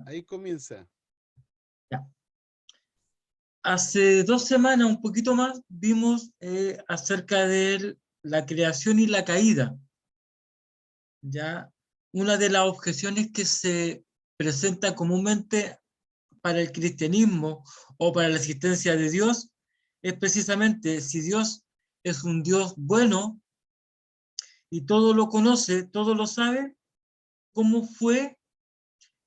Ahí comienza. Ya. Hace 2 semanas, un poquito más, vimos acerca de la creación y la caída. ¿Ya? Una de las objeciones que se presenta comúnmente para el cristianismo o para la existencia de Dios es precisamente si Dios es un Dios bueno y todo lo conoce, todo lo sabe, ¿cómo fue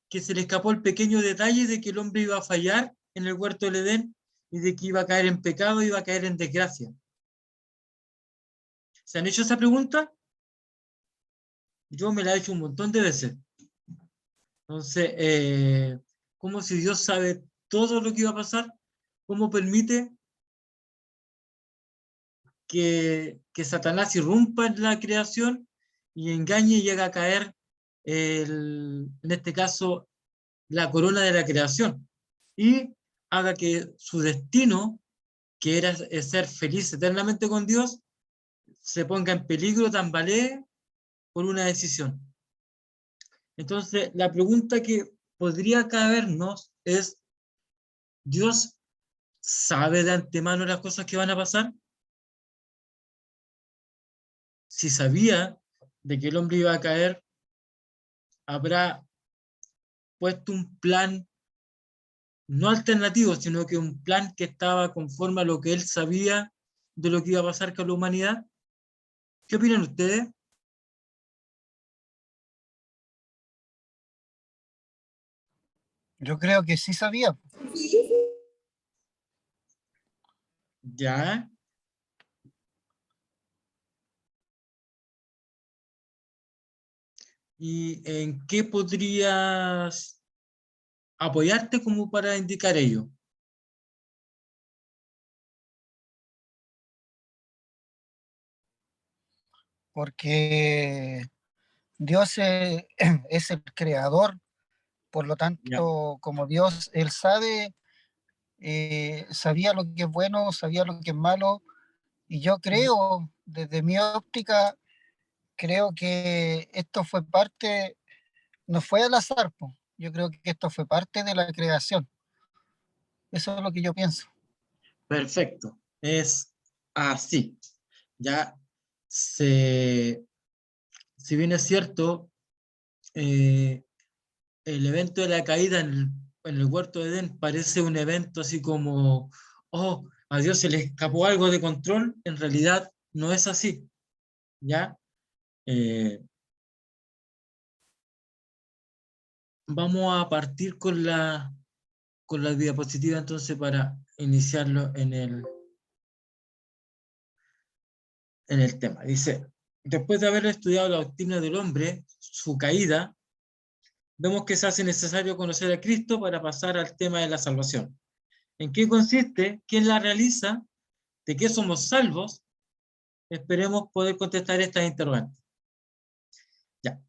que se le escapó el pequeño detalle de que el hombre iba a fallar en el huerto del Edén y de que iba a caer en pecado, iba a caer en desgracia? ¿Se han hecho esa pregunta? Yo me la he hecho un montón de veces. Entonces, ¿cómo si Dios sabe todo lo que iba a pasar? ¿Cómo permite que Satanás irrumpa en la creación y engañe y llegue a caer, en este caso, la corona de la creación? Y haga que su destino, que era ser feliz eternamente con Dios, se ponga en peligro, tambalee por una decisión. Entonces, la pregunta que podría cabernos es, ¿Dios sabe de antemano las cosas que van a pasar? Si sabía de que el hombre iba a caer, ¿habrá puesto un plan no alternativo, sino que un plan que estaba conforme a lo que él sabía de lo que iba a pasar con la humanidad? ¿Qué opinan ustedes? Yo creo que sí sabía. ¿Ya? ¿Y en qué podrías apoyarte como para indicar ello? Porque Dios es el creador, por lo Ya. tanto, como Dios, Él sabe, sabía lo que es bueno, sabía lo que es malo, y yo creo, desde mi óptica, creo que esto fue parte, no fue al azar, po. Yo creo que esto fue parte de la creación. Eso es lo que yo pienso. Perfecto. Es así. Ya se, si bien es cierto, eh, el evento de la caída en el huerto de Edén parece un evento así como, oh, a Dios se le escapó algo de control, en realidad no es así, ¿ya? Vamos a partir con la diapositiva entonces para iniciarlo en el tema. Dice, después de haber estudiado la doctrina del hombre, su caída, vemos que se hace necesario conocer a Cristo para pasar al tema de la salvación. ¿En qué consiste? ¿Quién la realiza? ¿De qué somos salvos? Esperemos poder contestar estas interrogantes. Ya.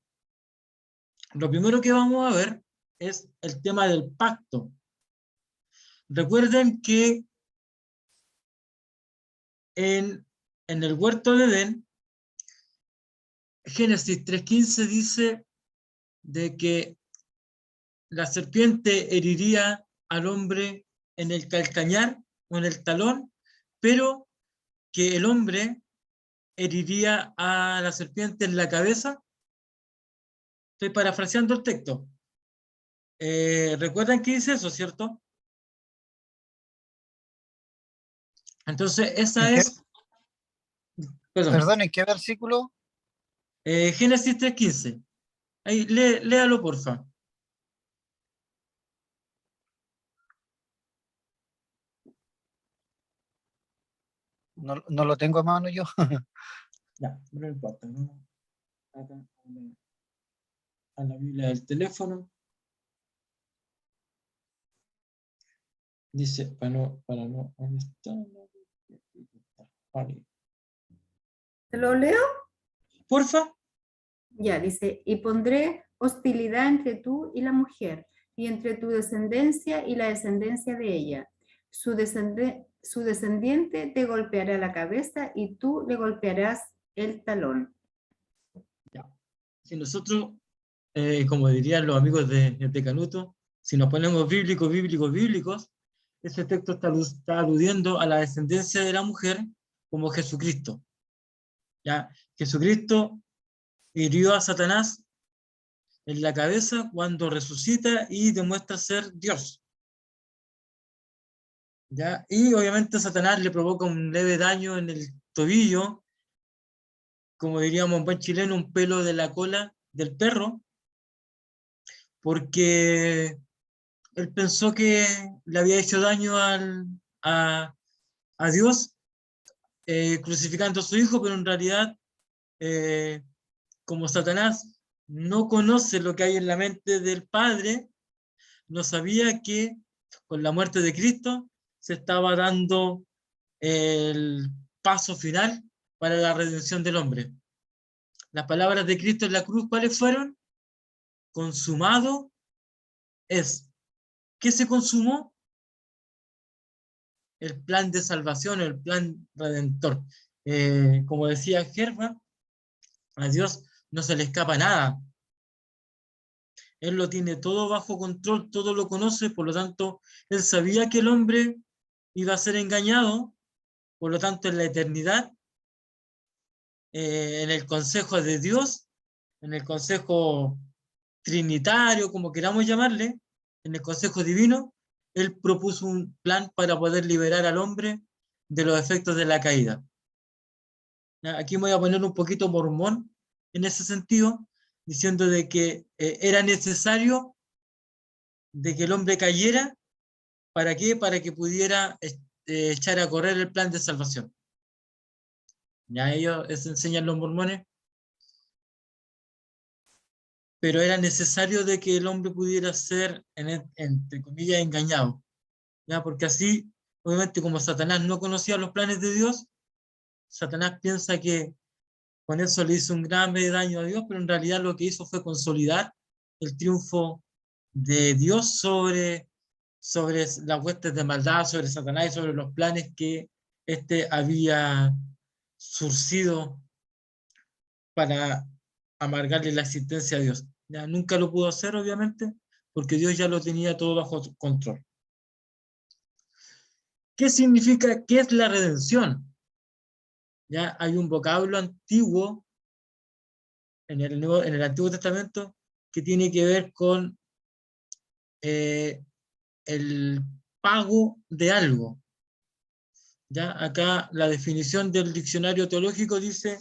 Lo primero que vamos a ver es el tema del pacto. Recuerden que en el huerto de Edén, Génesis 3:15 dice de que la serpiente heriría al hombre en el calcañar o en el talón, pero que el hombre heriría a la serpiente en la cabeza. Estoy parafraseando el texto. ¿Recuerdan que dice eso, cierto? Entonces, esa ¿En qué, es, perdón, perdón, en qué versículo? Génesis 3:15. Ahí, léalo, porfa. No, no lo tengo a mano yo. Ya, no importa, ¿no? Acá, a la Biblia del teléfono. Dice, para no, ¿dónde está? Vale. ¿Te lo leo? Porfa. Ya, dice, y pondré hostilidad entre tú y la mujer, y entre tu descendencia y la descendencia de ella. Su descendiente te golpeará la cabeza y tú le golpearás el talón. Ya. Si nosotros, como dirían los amigos de Canuto, si nos ponemos bíblicos, ese texto está aludiendo a la descendencia de la mujer como Jesucristo. ¿Ya? Jesucristo hirió a Satanás en la cabeza cuando resucita y demuestra ser Dios. ¿Ya? Y obviamente Satanás le provoca un leve daño en el tobillo, como diríamos en buen chileno, un pelo de la cola del perro, porque él pensó que le había hecho daño a Dios crucificando a su hijo, pero en realidad, como Satanás no conoce lo que hay en la mente del Padre, no sabía que con la muerte de Cristo se estaba dando el paso final para la redención del hombre. Las palabras de Cristo en la cruz, ¿cuáles fueron? Consumado es. ¿Qué se consumó? El plan de salvación, el plan redentor. Como decía Germán, a Dios no se le escapa nada. Él lo tiene todo bajo control, todo lo conoce, por lo tanto, él sabía que el hombre iba a ser engañado, por lo tanto, en la eternidad, en el consejo de Dios, en el consejo trinitario, como queramos llamarle, en el consejo divino, él propuso un plan para poder liberar al hombre de los efectos de la caída. Aquí me voy a poner un poquito mormón en ese sentido, diciendo de que era necesario de que el hombre cayera. ¿Para qué? Para que pudiera echar a correr el plan de salvación. Ya ellos eso enseñan los mormones. Pero era necesario de que el hombre pudiera ser, entre comillas, engañado. ¿Ya? Porque así, obviamente, como Satanás no conocía los planes de Dios, Satanás piensa que con eso le hizo un grave daño a Dios, pero en realidad lo que hizo fue consolidar el triunfo de Dios sobre las huestes de maldad, sobre Satanás y sobre los planes que éste había surcido para amargarle la existencia a Dios. Ya nunca lo pudo hacer, obviamente, porque Dios ya lo tenía todo bajo control. ¿Qué significa? ¿Qué es la redención? Ya hay un vocablo antiguo en el Antiguo Testamento que tiene que ver con el pago de algo. Ya acá la definición del diccionario teológico dice,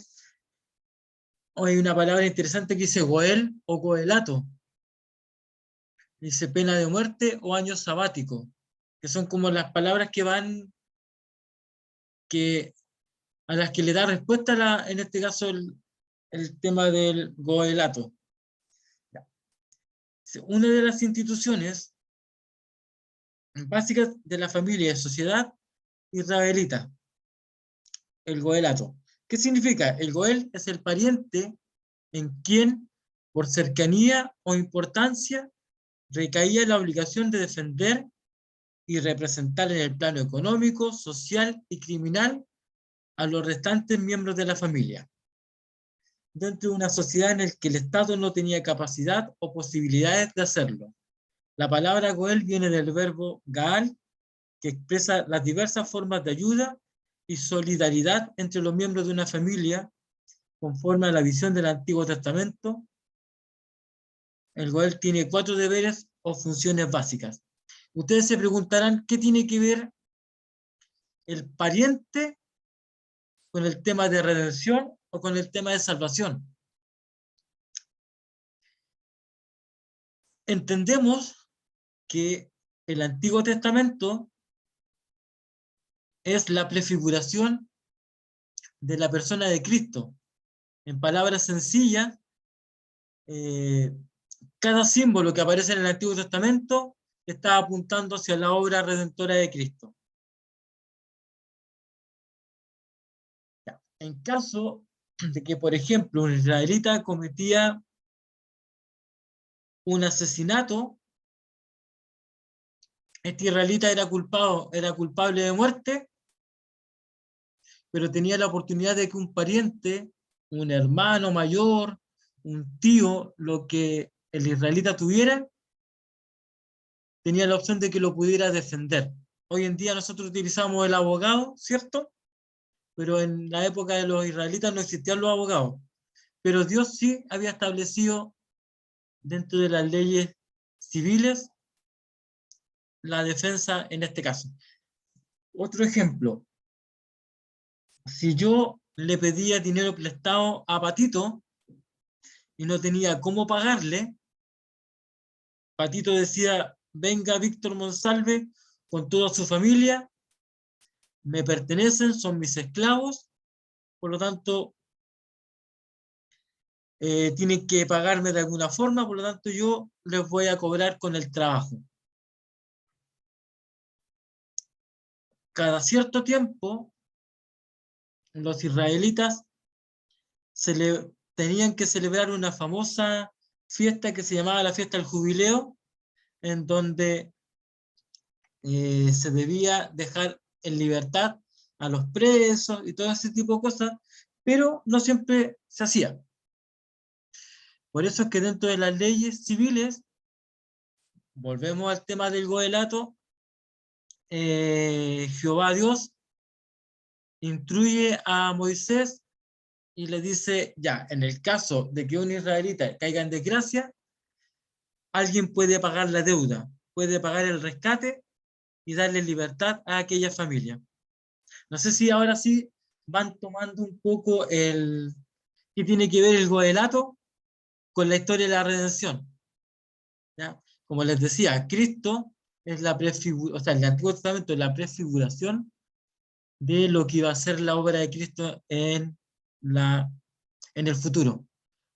hay una palabra interesante que dice goel o goelato. Dice pena de muerte o año sabático, que son como las palabras que van, a las que le da respuesta en este caso el tema del goelato. Una de las instituciones básicas de la familia y sociedad israelita, el goelato. ¿Qué significa? El goel es el pariente en quien, por cercanía o importancia, recaía la obligación de defender y representar en el plano económico, social y criminal a los restantes miembros de la familia, dentro de una sociedad en la que el Estado no tenía capacidad o posibilidades de hacerlo. La palabra goel viene del verbo gaal, que expresa las diversas formas de ayuda y solidaridad entre los miembros de una familia, conforme a la visión del Antiguo Testamento. El goel tiene 4 deberes o funciones básicas. Ustedes se preguntarán, ¿qué tiene que ver el pariente con el tema de redención o con el tema de salvación? Entendemos que el Antiguo Testamento es la prefiguración de la persona de Cristo. En palabras sencillas, cada símbolo que aparece en el Antiguo Testamento está apuntando hacia la obra redentora de Cristo. En caso de que, por ejemplo, un israelita cometía un asesinato, este israelita era culpable de muerte, pero tenía la oportunidad de que un pariente, un hermano mayor, un tío, lo que el israelita tuviera, tenía la opción de que lo pudiera defender. Hoy en día nosotros utilizamos el abogado, ¿cierto? Pero en la época de los israelitas no existían los abogados. Pero Dios sí había establecido dentro de las leyes civiles la defensa en este caso. Otro ejemplo, si yo le pedía dinero prestado a Patito y no tenía cómo pagarle, Patito decía, venga Víctor Monsalve con toda su familia, me pertenecen, son mis esclavos, por lo tanto, tienen que pagarme de alguna forma, por lo tanto yo les voy a cobrar con el trabajo. Cada cierto tiempo, los israelitas tenían que celebrar una famosa fiesta que se llamaba la fiesta del jubileo, en donde se debía dejar en libertad a los presos y todo ese tipo de cosas, pero no siempre se hacía. Por eso es que dentro de las leyes civiles, volvemos al tema del goelato, Jehová Dios instruye a Moisés y le dice, ya, en el caso de que un israelita caiga en desgracia, alguien puede pagar la deuda, puede pagar el rescate y darle libertad a aquella familia. No sé si ahora sí van tomando un poco el que tiene que ver el goelato con la historia de la redención. ¿Ya? Como les decía, Cristo es la prefiguración, o sea, el Antiguo Testamento es la prefiguración de lo que iba a ser la obra de Cristo en el futuro.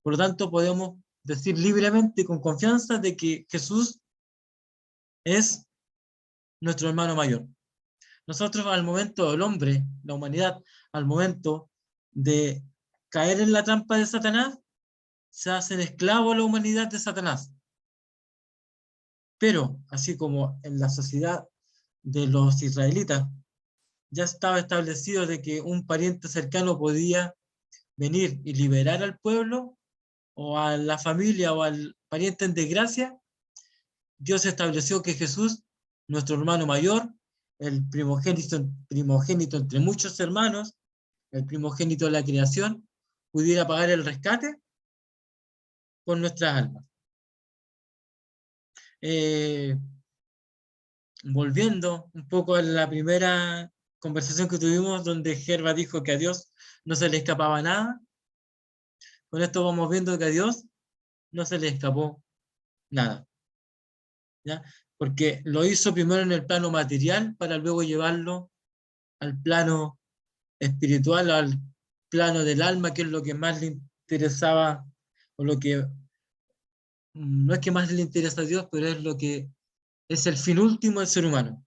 Por lo tanto, podemos decir libremente, con confianza, de que Jesús es nuestro hermano mayor. Nosotros al momento, el hombre, la humanidad, al momento de caer en la trampa de Satanás, se hacen esclavos a la humanidad de Satanás. Pero, así como en la sociedad de los israelitas, ya estaba establecido de que un pariente cercano podía venir y liberar al pueblo, o a la familia, o al pariente en desgracia, Dios estableció que Jesús, nuestro hermano mayor, el primogénito entre muchos hermanos, el primogénito de la creación, pudiera pagar el rescate por nuestras almas. Volviendo un poco a la primera conversación que tuvimos, donde Gerva dijo que a Dios no se le escapaba nada, con esto vamos viendo que a Dios no se le escapó nada, ¿ya? Porque lo hizo primero en el plano material para luego llevarlo al plano espiritual, al plano del alma, que es lo que más le interesaba, o lo que no es que más le interesa a Dios, pero es lo que es el fin último del ser humano.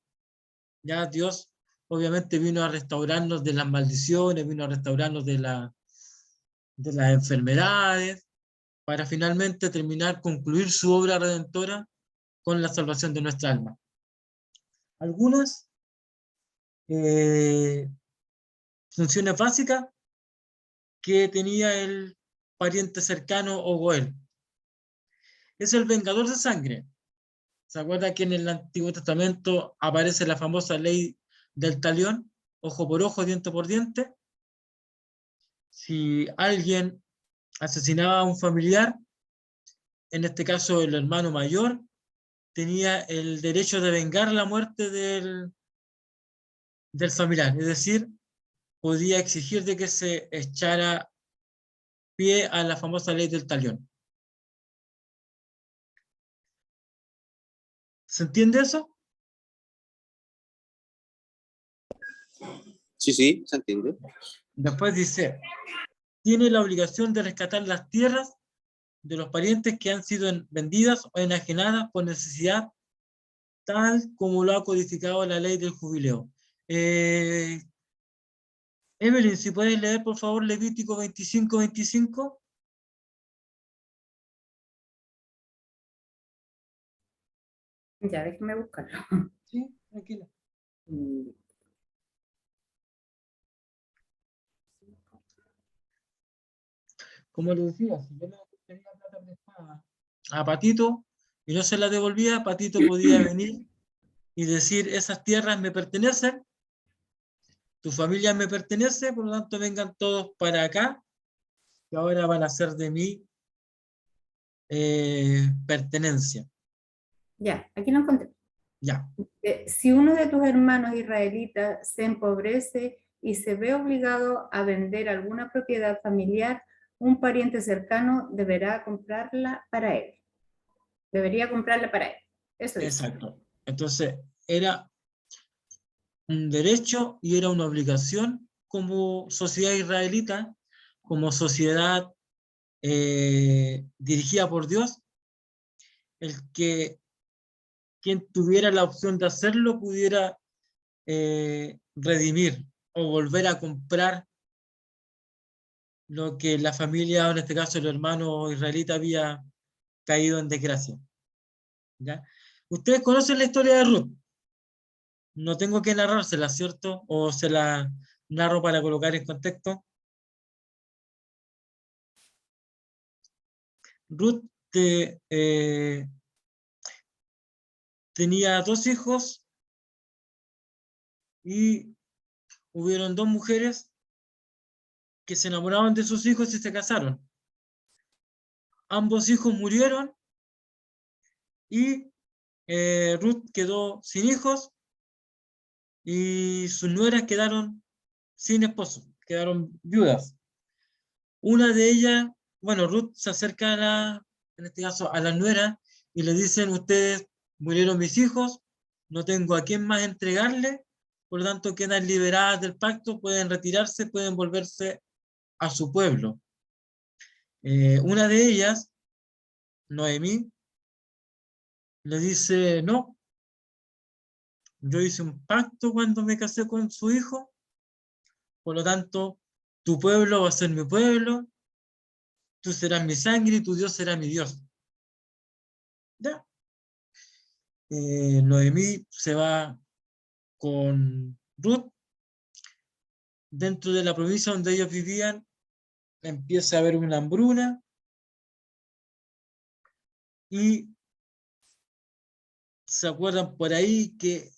Ya Dios obviamente vino a restaurarnos de las maldiciones, vino a restaurarnos de las enfermedades, para finalmente concluir su obra redentora con la salvación de nuestra alma. Algunas funciones básicas que tenía el pariente cercano o Goel. Es el vengador de sangre. ¿Se acuerda que en el Antiguo Testamento aparece la famosa ley del talión? Ojo por ojo, diente por diente. Si alguien asesinaba a un familiar, en este caso el hermano mayor, tenía el derecho de vengar la muerte del familiar. Es decir, podía exigir de que se echara pie a la famosa ley del talión. ¿Se entiende eso? Sí, sí, se entiende. Después dice, tiene la obligación de rescatar las tierras de los parientes que han sido vendidas o enajenadas por necesidad, tal como lo ha codificado la ley del jubileo. Evelyn, si puedes leer por favor Levítico 25:25. Ya, déjame buscarlo. Sí, tranquila. Como le decía, si yo le tenía plata prestada a Patito, y no se la devolvía, Patito podía venir y decir, esas tierras me pertenecen, tu familia me pertenece, por lo tanto vengan todos para acá, que ahora van a ser de mi pertenencia. Ya, aquí lo encontré. Ya, Si uno de tus hermanos israelitas se empobrece y se ve obligado a vender alguna propiedad familiar, un pariente cercano deberá comprarla para él. Debería comprarla para él. Eso dice. exacto. Entonces, era un derecho y era una obligación como sociedad israelita, como sociedad dirigida por Dios, el que quien tuviera la opción de hacerlo pudiera redimir o volver a comprar lo que la familia, o en este caso el hermano israelita, había caído en desgracia. ¿Ya? Ustedes conocen la historia de Ruth. No tengo que narrársela, ¿cierto? O se la narro para colocar en contexto. Ruth tenía 2 hijos y hubieron 2 mujeres que se enamoraban de sus hijos y se casaron. Ambos hijos murieron y Ruth quedó sin hijos y sus nueras quedaron sin esposo, quedaron viudas. Una de ellas, bueno, Ruth se acerca en este caso, a la nuera y le dicen, ustedes murieron mis hijos, no tengo a quién más entregarle, por lo tanto quedan liberadas del pacto, pueden retirarse, pueden volverse a su pueblo. Una de ellas, Noemí, le dice, no, yo hice un pacto cuando me casé con su hijo, por lo tanto, tu pueblo va a ser mi pueblo, tú serás mi sangre y tu Dios será mi Dios. ¿Ya? Noemí se va con Ruth. Dentro de la provincia donde ellos vivían, empieza a haber una hambruna y se acuerdan por ahí que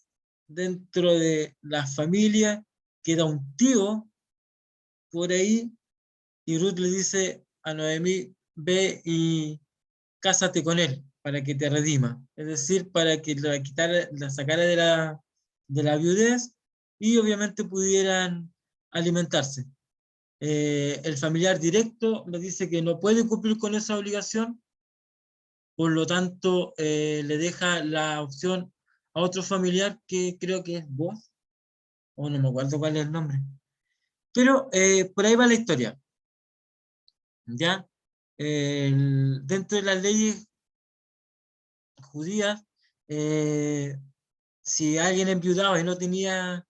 dentro de la familia queda un tío por ahí y Ruth le dice a Noemí, ve y cásate con él para que te redima. Es decir, para que la sacara de la viudez y obviamente pudieran alimentarse. El familiar directo le dice que no puede cumplir con esa obligación, por lo tanto le deja la opción a otro familiar que creo que es vos, o no me acuerdo cuál es el nombre. Pero por ahí va la historia. ¿Ya? Dentro de las leyes judías, si alguien enviudaba y no tenía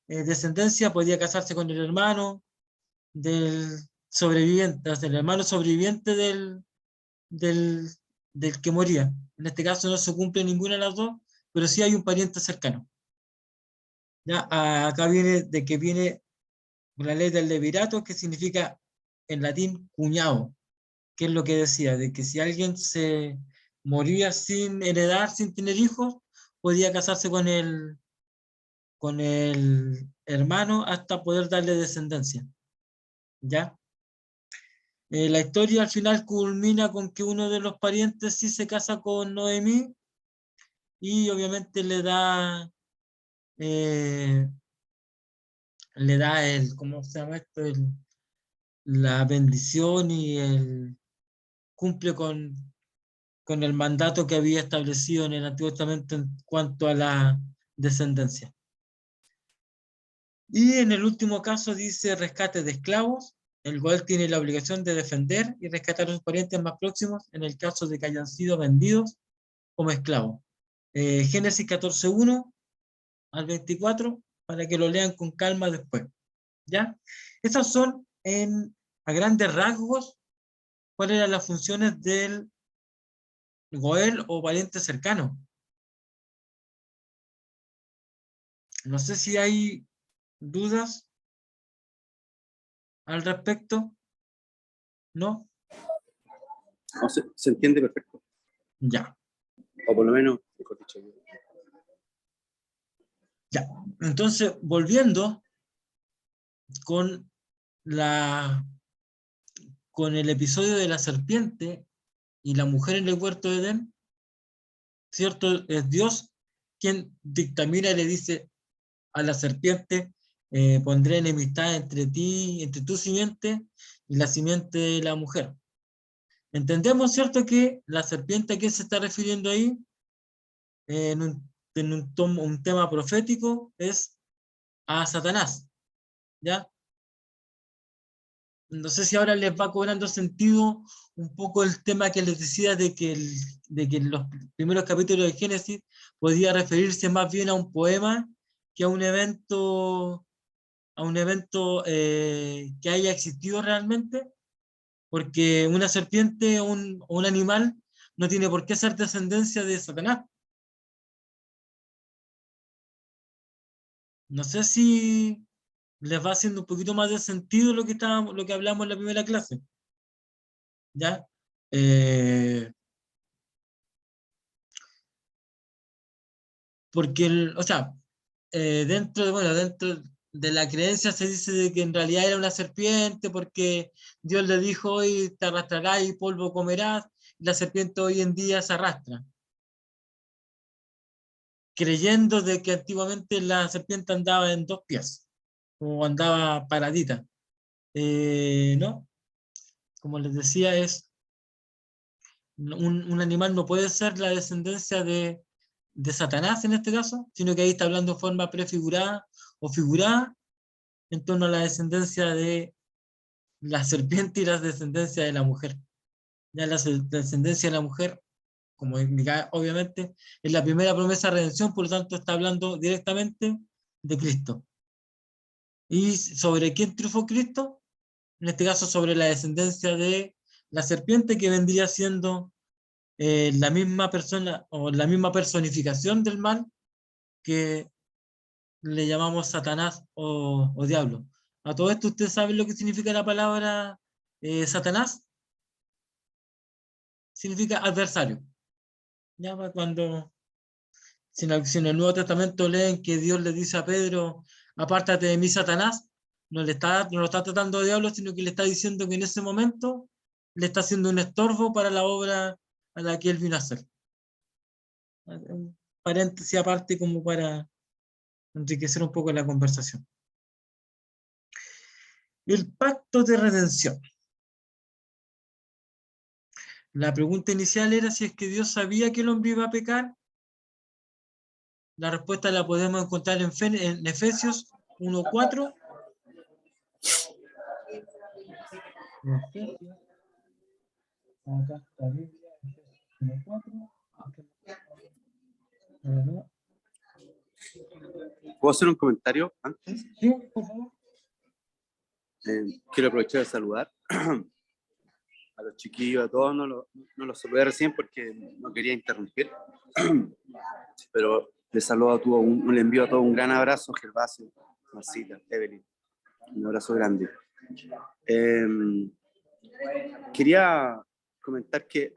descendencia, podía casarse con el hermano del sobreviviente, o sea, el hermano sobreviviente del, del que moría. En este caso no se cumple ninguna de las dos, pero sí hay un pariente cercano. ¿Ya? Acá viene de que viene la ley del levirato, que significa en latín cuñado, que es lo que decía, de que si alguien se moría sin heredar, sin tener hijos, podía casarse con el hermano hasta poder darle descendencia. ¿Ya? La historia al final culmina con que uno de los parientes sí se casa con Noemí y obviamente eh, le da ¿cómo se llama esto? La bendición y cumple con el mandato que había establecido en el Antiguo Testamento en cuanto a la descendencia. Y en el último caso dice rescate de esclavos, el cual tiene la obligación de defender y rescatar a sus parientes más próximos en el caso de que hayan sido vendidos como esclavos. Génesis 14:1 al 24, para que lo lean con calma después. ¿Ya? Esas son a grandes rasgos cuáles eran las funciones del Goel o pariente cercano. No sé si hay dudas al respecto. ¿No? No, se entiende perfecto. Ya. O por lo menos, mejor dicho. Ya, entonces, volviendo con el episodio de la serpiente y la mujer en el huerto de Edén, ¿cierto? Es Dios quien dictamina y le dice a la serpiente, pondré enemistad entre ti, entre tu simiente y la simiente de la mujer. Entendemos, ¿cierto?, que la serpiente a qué se está refiriendo ahí, en un tema profético, es a Satanás, ¿ya? No sé si ahora les va cobrando sentido un poco el tema que les decía de que en los primeros capítulos de Génesis podía referirse más bien a un poema que a un evento que haya existido realmente, porque una serpiente o un animal no tiene por qué ser descendencia de Satanás. No sé si les va haciendo un poquito más de sentido lo que hablamos en la primera clase. ¿Ya? Porque, o sea, dentro de la creencia se dice de que en realidad era una serpiente porque Dios le dijo, hoy te arrastrarás y polvo comerás, y la serpiente hoy en día se arrastra, creyendo de que antiguamente la serpiente andaba en dos pies, o andaba paradita. ¿No? Como les decía, un animal no puede ser la descendencia de Satanás en este caso, sino que ahí está hablando de forma prefigurada o figurada en torno a la descendencia de la serpiente y la descendencia de la mujer. Ya la descendencia de la mujer, como indica, obviamente, es la primera promesa de redención, por lo tanto está hablando directamente de Cristo. ¿Y sobre quién triunfó Cristo? En este caso sobre la descendencia de la serpiente, que vendría siendo la misma persona o la misma personificación del mal que le llamamos Satanás o diablo. A todo esto, ¿usted sabe lo que significa la palabra Satanás? Significa adversario. Ya cuando, si en el Nuevo Testamento leen que Dios le dice a Pedro, apártate de mí, Satanás, no lo está tratando de diablo, sino que le está diciendo que en ese momento le está haciendo un estorbo para la obra a la que él vino a hacer. Un paréntesis aparte como para enriquecer un poco la conversación. El pacto de redención. La pregunta inicial era si es que Dios sabía que el hombre iba a pecar. La respuesta la podemos encontrar en Efesios 1:4. Acá está Biblia, Efesios 1:4. ¿Puedo hacer un comentario antes? Sí, por favor. Quiero aprovechar de saludar a los chiquillos, a todos. No los saludé recién porque no quería interrumpir. Pero les saludo a todos, le envío a todos un gran abrazo, Gervasio, Marcita, Evelyn. Un abrazo grande. Quería comentar que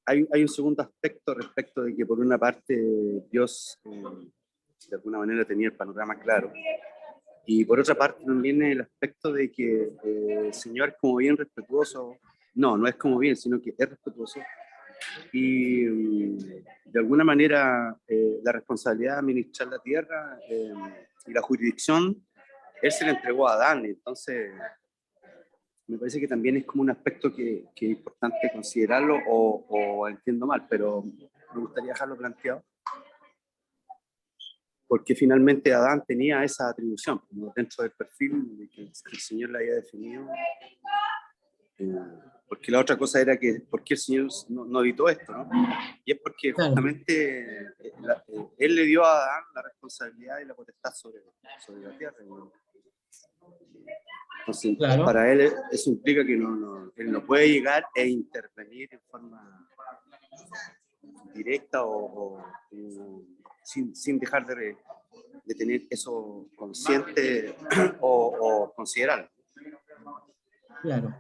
hay un segundo aspecto respecto de que por una parte Dios de alguna manera tenía el panorama claro, y por otra parte también el aspecto de que el Señor es como bien respetuoso, no es como bien, sino que es respetuoso, y de alguna manera la responsabilidad de administrar la tierra y la jurisdicción, Él se la entregó a Adán. Entonces me parece que también es como un aspecto que es importante considerarlo, o entiendo mal, pero me gustaría dejarlo planteado, porque finalmente Adán tenía esa atribución, como dentro del perfil de que el Señor la había definido, porque la otra cosa era que, ¿por qué el Señor no evitó esto? ¿No? Y es porque justamente Él le dio a Adán la responsabilidad y la potestad sobre la tierra. Entonces, Claro. para él eso implica que él no puede llegar e intervenir en forma directa o sin dejar de tener eso consciente o considerarlo. Claro.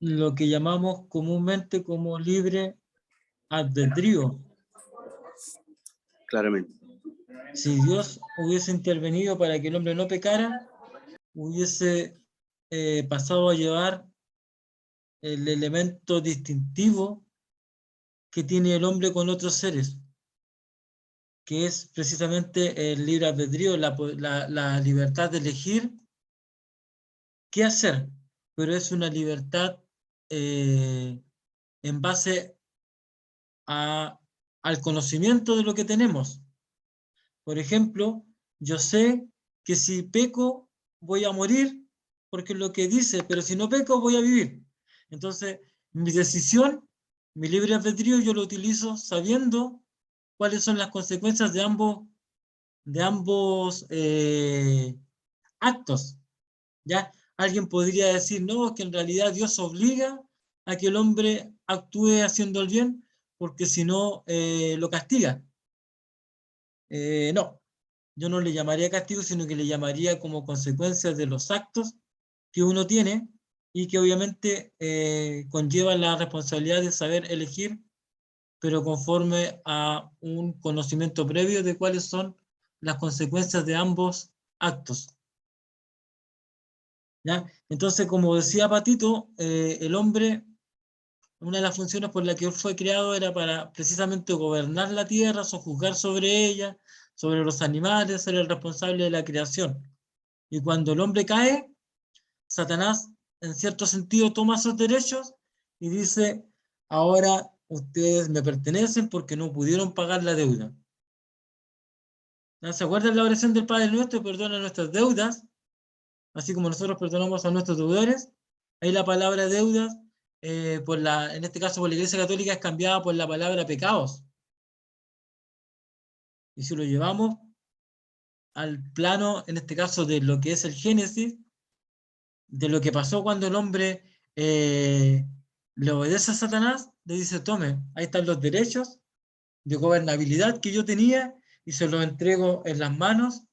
lo que llamamos comúnmente como libre albedrío. Claramente. Si Dios hubiese intervenido para que el hombre no pecara, hubiese pasado a llevar el elemento distintivo que tiene el hombre con otros seres, que es precisamente el libre albedrío, la libertad de elegir qué hacer, pero es una libertad en base al conocimiento de lo que tenemos. Por ejemplo, yo sé que si peco voy a morir, porque es lo que dice, pero si no peco voy a vivir. Entonces, mi decisión, mi libre albedrío, yo lo utilizo sabiendo cuáles son las consecuencias de ambos actos. ¿Ya? Alguien podría decir, no, que en realidad Dios obliga a que el hombre actúe haciendo el bien, porque si no, lo castiga. No, yo no le llamaría castigo, sino que le llamaría como consecuencia de los actos que uno tiene y que obviamente conlleva la responsabilidad de saber elegir, pero conforme a un conocimiento previo de cuáles son las consecuencias de ambos actos. ¿Ya? Entonces, como decía Patito, el hombre, una de las funciones por las que él fue creado era para precisamente gobernar la tierra, sojuzgar sobre ella, sobre los animales, ser el responsable de la creación. Y cuando el hombre cae, Satanás, en cierto sentido, toma sus derechos y dice, ahora ustedes me pertenecen porque no pudieron pagar la deuda. ¿No? ¿Se acuerdan la oración del Padre Nuestro? Perdona nuestras deudas, así como nosotros perdonamos a nuestros deudores. Ahí la palabra deudas, en este caso por la Iglesia Católica, es cambiada por la palabra pecados. Y si lo llevamos al plano, en este caso, de lo que es el Génesis, de lo que pasó cuando el hombre le obedece a Satanás, le dice, tome, ahí están los derechos de gobernabilidad que yo tenía y se los entrego en las manos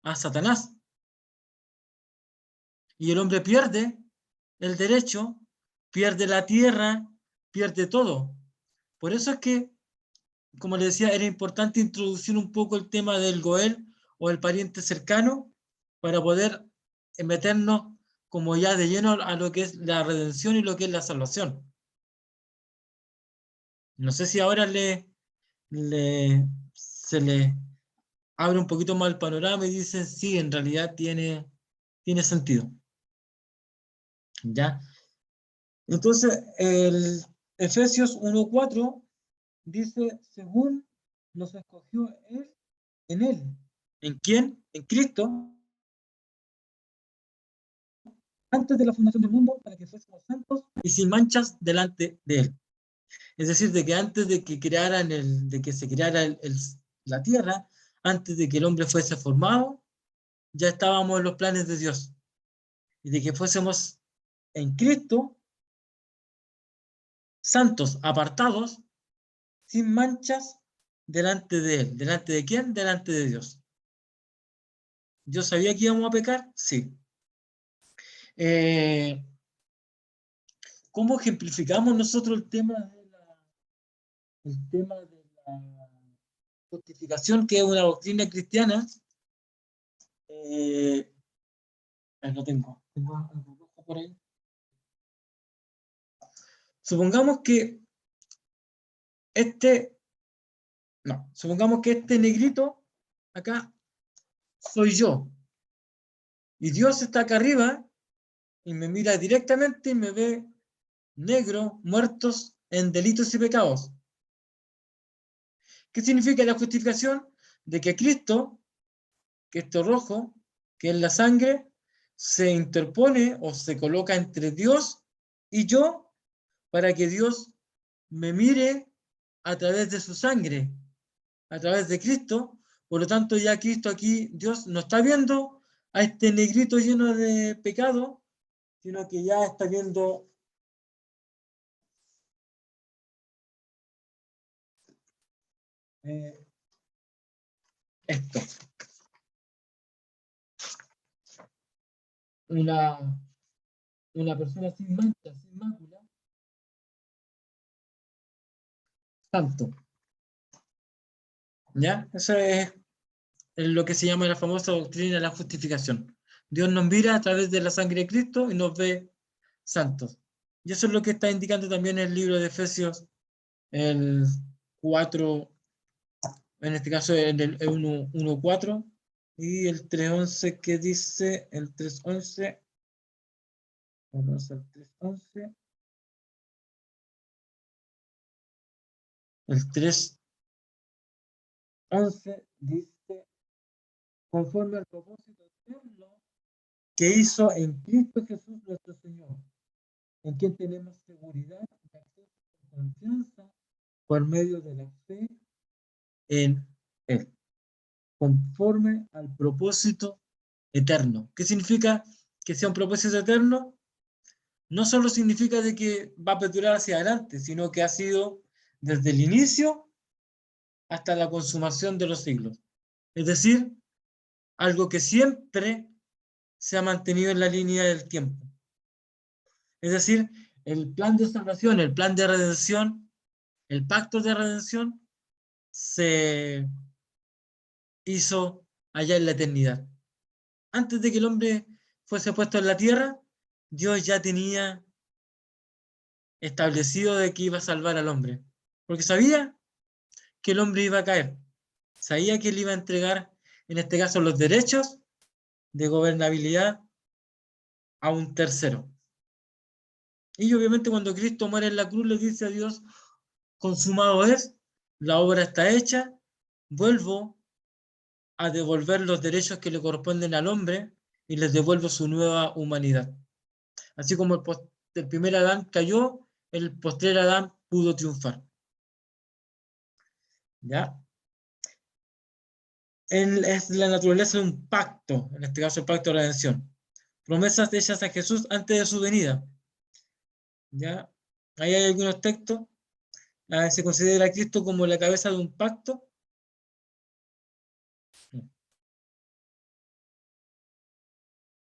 a Satanás. Y el hombre pierde el derecho, pierde la tierra, pierde todo. Por eso es que, como le decía, era importante introducir un poco el tema del Goel o el pariente cercano para poder meternos como ya de lleno a lo que es la redención y lo que es la salvación. No sé si ahora se le abre un poquito más el panorama y dicen, sí, en realidad tiene sentido. ¿Ya? Entonces, el Efesios 1:4 dice, según nos escogió Él, en Él. ¿En quién? En Cristo, antes de la fundación del mundo, para que fuésemos santos y sin manchas delante de Él. Es decir, de que antes de que se creara la tierra, antes de que el hombre fuese formado, ya estábamos en los planes de Dios. Y de que fuésemos en Cristo, santos, apartados, sin manchas, delante de Él. ¿Delante de quién? Delante de Dios. ¿Yo sabía que íbamos a pecar? Sí. ¿Cómo ejemplificamos nosotros el tema de la justificación, que es una doctrina cristiana? Lo tengo por ahí. Supongamos que supongamos que este negrito acá soy yo. Y Dios está acá arriba y me mira directamente y me ve negro, muertos en delitos y pecados. ¿Qué significa la justificación? De que Cristo, que esto rojo, que es la sangre, se interpone o se coloca entre Dios y yo para que Dios me mire a través de su sangre, a través de Cristo. Por lo tanto, ya Cristo aquí, Dios no está viendo a este negrito lleno de pecado, sino que ya está viendo esto. una persona sin mancha, sin mácula, santo. ¿Ya? Eso es lo que se llama la famosa doctrina de la justificación. Dios nos mira a través de la sangre de Cristo y nos ve santos. Y eso es lo que está indicando también el libro de Efesios, el 4, en este caso en el 1:4, y el 3:11 que dice, el 3:11, vamos al 3:11, el 3:11 dice, conforme al propósito eterno que hizo en Cristo Jesús nuestro Señor, en quien tenemos seguridad de acceso con confianza por medio de la fe en Él, conforme al propósito eterno. ¿Qué significa que sea un propósito eterno? No solo significa de que va a perdurar hacia adelante, sino que ha sido desde el inicio hasta la consumación de los siglos. Es decir, algo que siempre se ha mantenido en la línea del tiempo. Es decir, el plan de salvación, el plan de redención, el pacto de redención se hizo allá en la eternidad. Antes de que el hombre fuese puesto en la tierra, Dios ya tenía establecido de que iba a salvar al hombre. Porque sabía que el hombre iba a caer. Sabía que él iba a entregar, en este caso, los derechos de gobernabilidad a un tercero. Y obviamente cuando Cristo muere en la cruz le dice a Dios, consumado es, la obra está hecha, vuelvo a devolver los derechos que le corresponden al hombre y les devuelvo su nueva humanidad. Así como el primer Adán cayó, el postrer Adán pudo triunfar. ¿Ya? Es la naturaleza de un pacto, en este caso el pacto de redención. Promesas hechas a Jesús antes de su venida. ¿Ya? Ahí hay algunos textos. Se considera a Cristo como la cabeza de un pacto.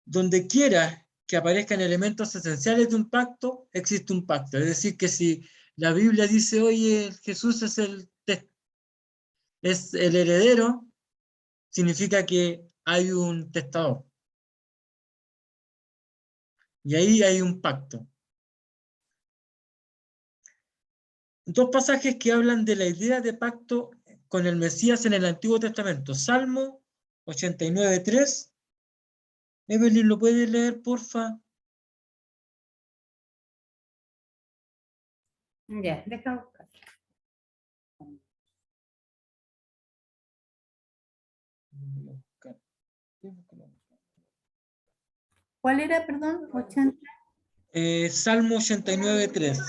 Donde quiera que aparezcan elementos esenciales de un pacto, existe un pacto. Es decir, que si la Biblia dice, oye, Jesús es el heredero, significa que hay un testador. Y ahí hay un pacto. Dos pasajes que hablan de la idea de pacto con el Mesías en el Antiguo Testamento. Salmo 89:3. Evelyn, ¿lo puedes leer, porfa? Ya, deja buscar. ¿Cuál era, perdón? 80. Salmo 89:3.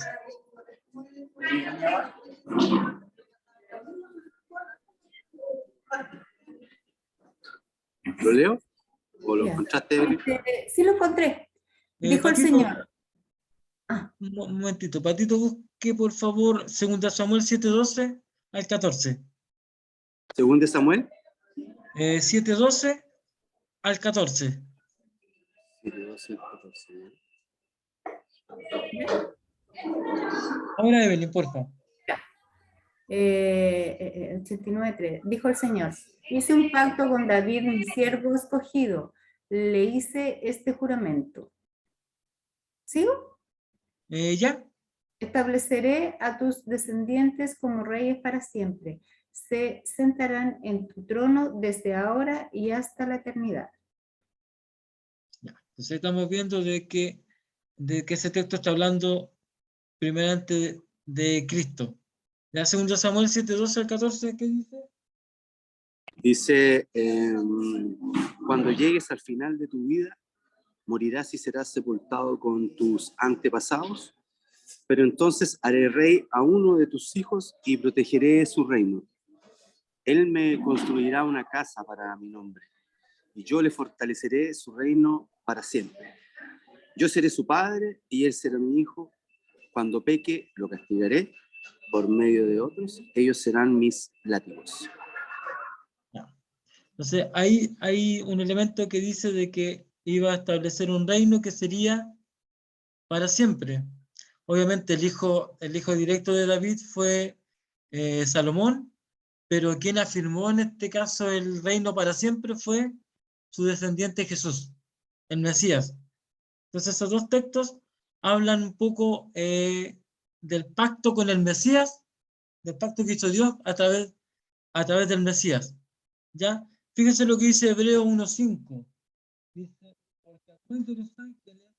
¿Lo leo? ¿O lo Ya. encontraste, Evelyn? Sí lo encontré. Dijo el Patito, Señor. un momentito. Patito, busque por favor 2 Samuel 7:12 al 14. Según de Samuel. 7:12 al 14. 7:12, 14. Ahora, Evelyn, porfa. 89:3. Dijo el Señor, hice un pacto con David, mi siervo escogido. Le hice este juramento. ¿Sigo? ¿Ya? Estableceré a tus descendientes como reyes para siempre. Se sentarán en tu trono desde ahora y hasta la eternidad. Ya. Entonces estamos viendo de que ese texto está hablando primeramente de Cristo. ¿Ya? 2 Samuel 7:12 al 14, ¿qué dice? Dice, cuando llegues al final de tu vida, morirás y serás sepultado con tus antepasados, pero entonces haré rey a uno de tus hijos y protegeré su reino. Él me construirá una casa para mi nombre, y yo le fortaleceré su reino para siempre. Yo seré su padre y él será mi hijo. Cuando peque, lo castigaré por medio de otros. Ellos serán mis látigos. Entonces, hay un elemento que dice de que iba a establecer un reino que sería para siempre. Obviamente el hijo directo de David fue Salomón, pero quien afirmó en este caso el reino para siempre fue su descendiente Jesús, el Mesías. Entonces esos dos textos hablan un poco del pacto con el Mesías, del pacto que hizo Dios a través del Mesías. ¿Ya? Fíjense lo que dice Hebreos 1:5. Dice, porque a cuento de los ángeles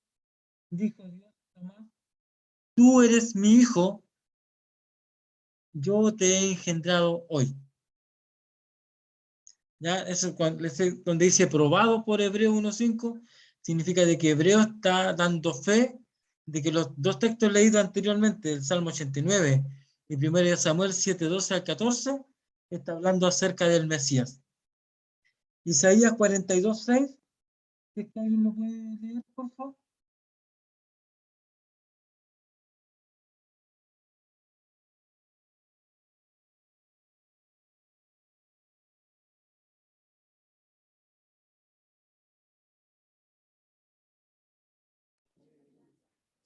dijo Dios jamás, tú eres mi hijo, yo te he engendrado hoy. ¿Ya? Eso donde dice probado por Hebreos 1:5, significa de que Hebreo está dando fe de que los dos textos leídos anteriormente, el Salmo 89 y 1 Samuel 7:12 al 14, está hablando acerca del Mesías. Isaías 42:6, ¿que alguien lo puede leer, por favor?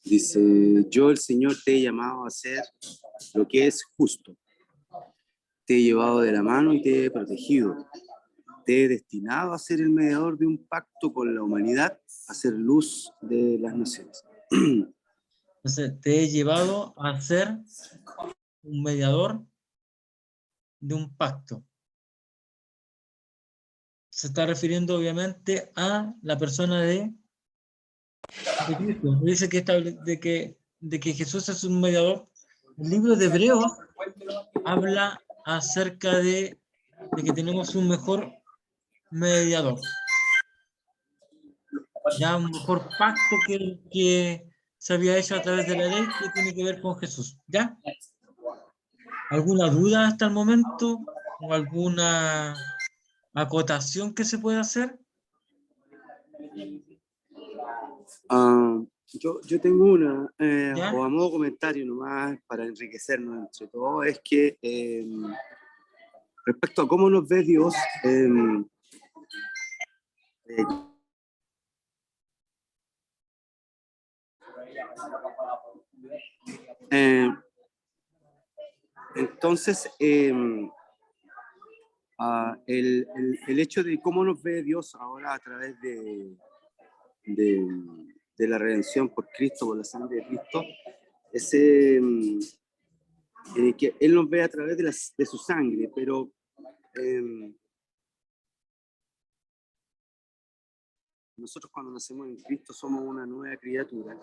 Dice, yo el Señor te he llamado a hacer lo que es justo. Te he llevado de la mano y te he protegido. Te he destinado a ser el mediador de un pacto con la humanidad, a ser luz de las naciones. Entonces, te he llevado a ser un mediador de un pacto. Se está refiriendo obviamente a la persona de Cristo. Dice que de que Jesús es un mediador. El libro de Hebreos habla acerca de que tenemos un mejor mediador. Ya un mejor pacto que el que se había hecho a través de la ley, que tiene que ver con Jesús. ¿Ya? ¿Alguna duda hasta el momento? ¿O alguna acotación que se pueda hacer? Yo tengo una, ¿Ya? o a modo comentario nomás, para enriquecernos entre todos, es que respecto a cómo nos ve Dios, entonces, el hecho de cómo nos ve Dios ahora a través de la redención por Cristo, por la sangre de Cristo, ese, que Él nos ve a través de su sangre, pero nosotros cuando nacemos en Cristo somos una nueva criatura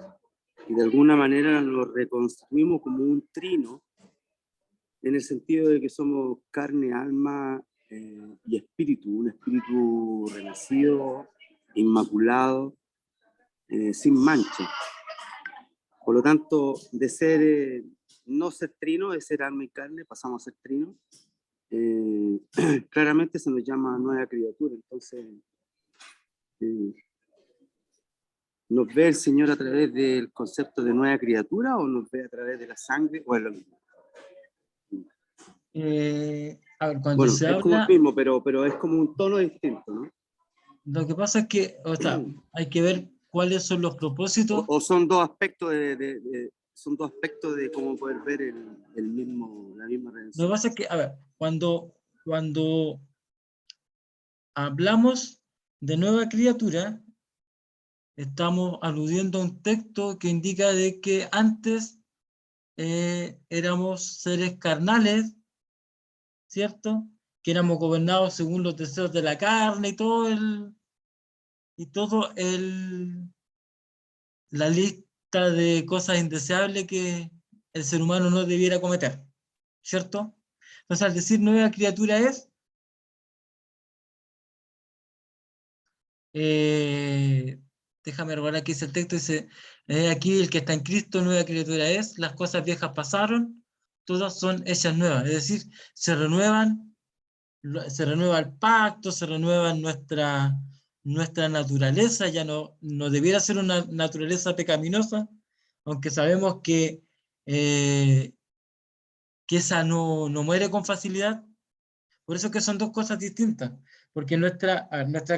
y de alguna manera nos reconstruimos como un trino, en el sentido de que somos carne, alma y espíritu, un espíritu renacido, inmaculado, sin mancha. Por lo tanto, de ser, no ser trino, de ser alma y carne, pasamos a ser trino. Claramente se nos llama nueva criatura. Entonces, ¿nos ve el Señor a través del concepto de nueva criatura o nos ve a través de la sangre? O es lo mismo. A ver, cuando Bueno, se es como habla, el mismo, pero es como un tono distinto, ¿no? lo que pasa es que, o sea, hay que ver cuáles son los propósitos. O son dos aspectos son dos aspectos de cómo poder ver la misma Lo redención. que pasa es que, a ver, cuando hablamos de nueva criatura, estamos aludiendo a un texto que indica de que antes éramos seres carnales, ¿cierto? Que éramos gobernados según los deseos de la carne y todo la lista de cosas indeseables que el ser humano no debiera cometer, ¿cierto? Entonces, al decir nueva criatura es, déjame recordar aquí ese texto, dice, aquí el que está en Cristo, nueva criatura es, las cosas viejas pasaron, todas son hechas nuevas, es decir, se renueva el pacto, se renueva nuestra naturaleza, ya no debiera ser una naturaleza pecaminosa, aunque sabemos que esa no muere con facilidad. Por eso es que son dos cosas distintas, porque nuestra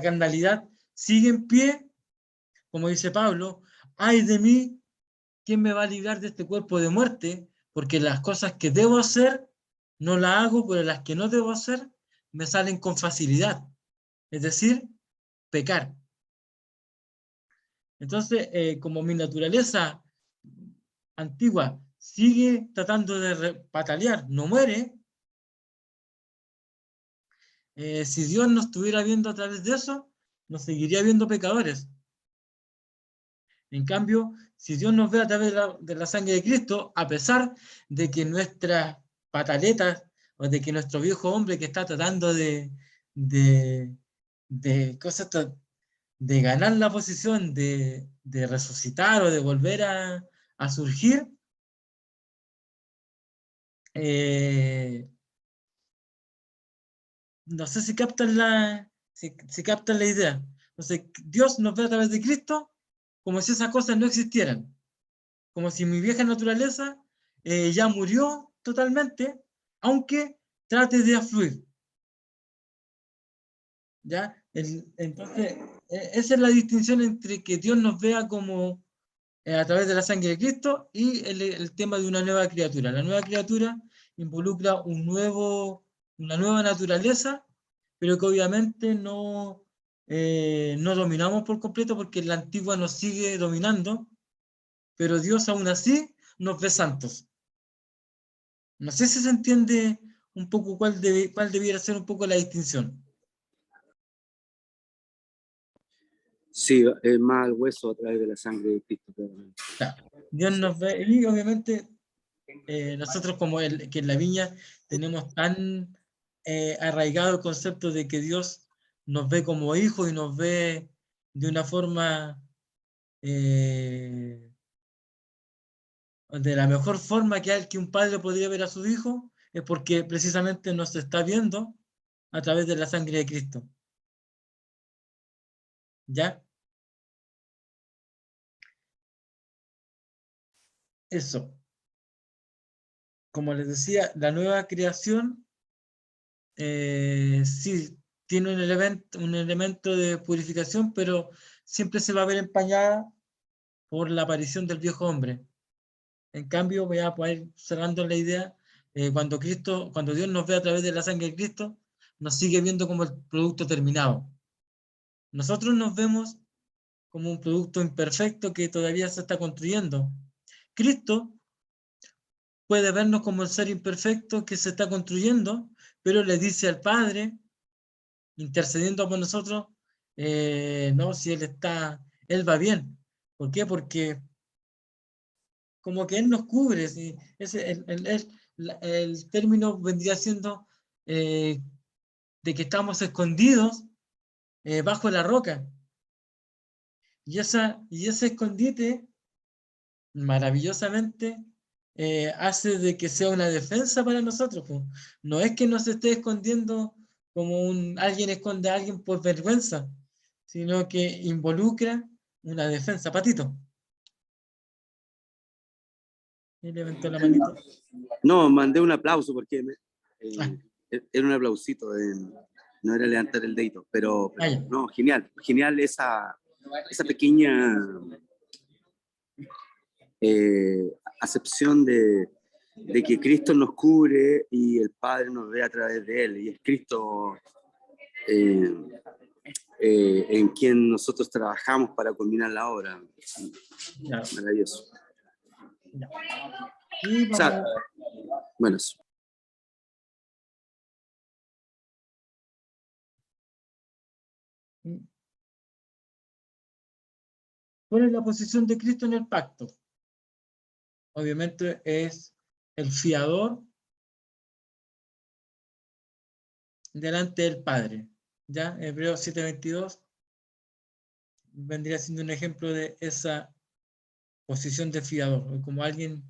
carnalidad sigue en pie, como dice Pablo, ay de mí ¿quién me va a librar de este cuerpo de muerte? Porque las cosas que debo hacer no las hago, pero las que no debo hacer me salen con facilidad. Es decir, pecar. Entonces, como mi naturaleza antigua sigue tratando de patalear, no muere, si Dios nos estuviera viendo a través de eso, nos seguiría viendo pecadores. En cambio, si Dios nos ve a través de la sangre de Cristo, a pesar de que nuestras pataletas o de que nuestro viejo hombre que está tratando de cosas, de ganar la posición, de resucitar o de volver a surgir, no sé si captan la idea. Entonces, Dios nos ve a través de Cristo como si esas cosas no existieran. Como si mi vieja naturaleza ya murió totalmente, aunque trate de afluir. ¿Ya? Entonces, esa es la distinción entre que Dios nos vea como a través de la sangre de Cristo y el tema de una nueva criatura. La nueva criatura involucra una nueva naturaleza, pero que obviamente no dominamos por completo porque la antigua nos sigue dominando, pero Dios aún así nos ve santos. No sé si se entiende un poco cuál debiera ser un poco la distinción. Sí, es más al hueso a través de la sangre de Cristo. Dios nos ve y obviamente nosotros como que en la viña tenemos tan arraigado el concepto de que Dios nos ve como hijos y nos ve de una forma, de la mejor forma que un padre podría ver a su hijo, es porque precisamente nos está viendo a través de la sangre de Cristo. ¿Ya? Eso. Como les decía, la nueva creación sí tiene un elemento de purificación, pero siempre se va a ver empañada por la aparición del viejo hombre. En cambio, voy a poder cerrando la idea, cuando Dios nos ve a través de la sangre de Cristo, nos sigue viendo como el producto terminado. Nosotros nos vemos como un producto imperfecto que todavía se está construyendo. Cristo puede vernos como el ser imperfecto que se está construyendo, pero le dice al Padre, intercediendo por nosotros, no, si Él va bien. ¿Por qué? Porque como que Él nos cubre, ¿sí? El término vendría siendo de que estamos escondidos bajo la roca. Y ese escondite, maravillosamente, hace de que sea una defensa para nosotros. Pues. No es que nos esté escondiendo como alguien esconde a alguien por vergüenza, sino que involucra una defensa. Patito. Y levantó la manito. No, mandé un aplauso porque Ah. era un aplausito, no era levantar el dedito, pero Ya. no, genial esa pequeña acepción de que Cristo nos cubre y el Padre nos ve a través de Él, y es Cristo en quien nosotros trabajamos para culminar la obra. Ya. Maravilloso. Ya. Y vamos, O sea, bueno, eso. ¿cuál es la posición de Cristo en el pacto? Obviamente es el fiador delante del Padre. ¿Ya? Hebreos 7:22 vendría siendo un ejemplo de esa posición de fiador, como alguien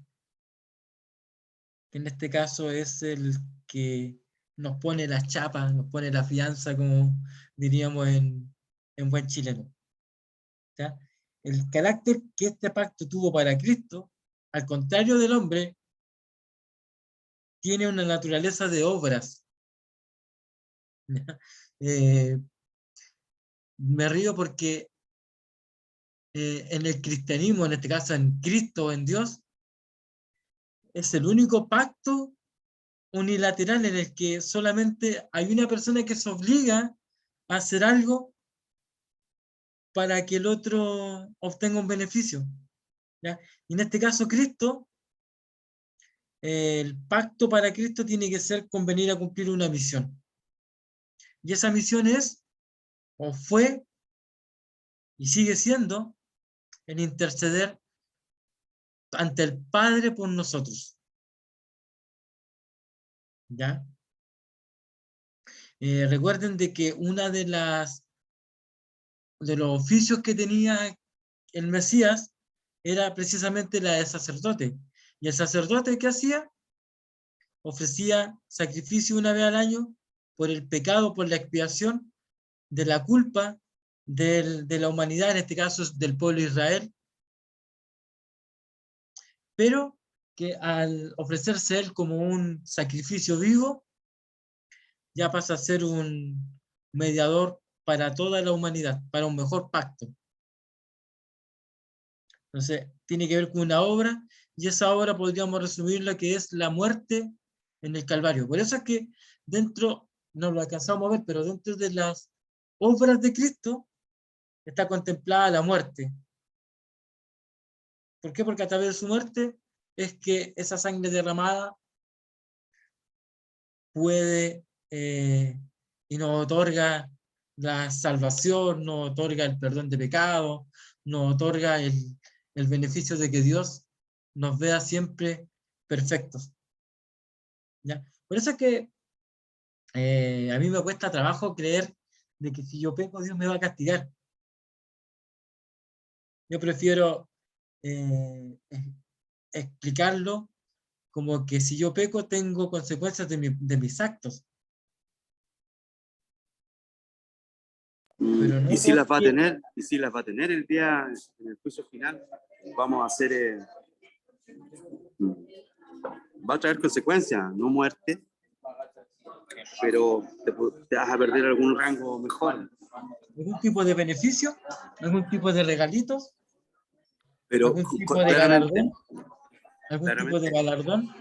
que en este caso es el que nos pone las chapas, nos pone la fianza, como diríamos en buen chileno. ¿Ya? El carácter que este pacto tuvo para Cristo, al contrario del hombre, tiene una naturaleza de obras. Me río porque en el cristianismo, en este caso en Cristo o en Dios, es el único pacto unilateral en el que solamente hay una persona que se obliga a hacer algo para que el otro obtenga un beneficio, ¿ya? Y en este caso Cristo, el pacto para Cristo tiene que ser convenir a cumplir una misión. Y esa misión es, o fue, y sigue siendo, el interceder ante el Padre por nosotros, ¿ya? Recuerden de que una de los oficios que tenía el Mesías era precisamente la de sacerdote. ¿Y el sacerdote qué hacía? Ofrecía sacrificio una vez al año por el pecado, por la expiación de la culpa de la humanidad, en este caso del pueblo de Israel, pero que al ofrecerse él como un sacrificio vivo, ya pasa a ser un mediador para toda la humanidad, para un mejor pacto. Entonces, tiene que ver con una obra, y esa obra podríamos resumirla que es la muerte en el Calvario. Por eso es que dentro, no lo alcanzamos a ver, pero dentro de las obras de Cristo está contemplada la muerte. ¿Por qué? Porque a través de su muerte es que esa sangre derramada puede y nos otorga la salvación, nos otorga el perdón de pecado, nos otorga el beneficio de que Dios nos vea siempre perfectos, ¿ya? Por eso es que a mí me cuesta trabajo creer de que si yo peco Dios me va a castigar. Yo prefiero explicarlo como que si yo peco tengo consecuencias de mis actos. Pero no Y si las va a porque, tener, y si las va a tener el día, en el juicio final, vamos a hacer, va a traer consecuencias, no muerte, pero te vas a perder algún rango mejor. algún tipo de beneficio, algún tipo de regalitos, Pero algún tipo de claramente, galardón, algún tipo de galardón,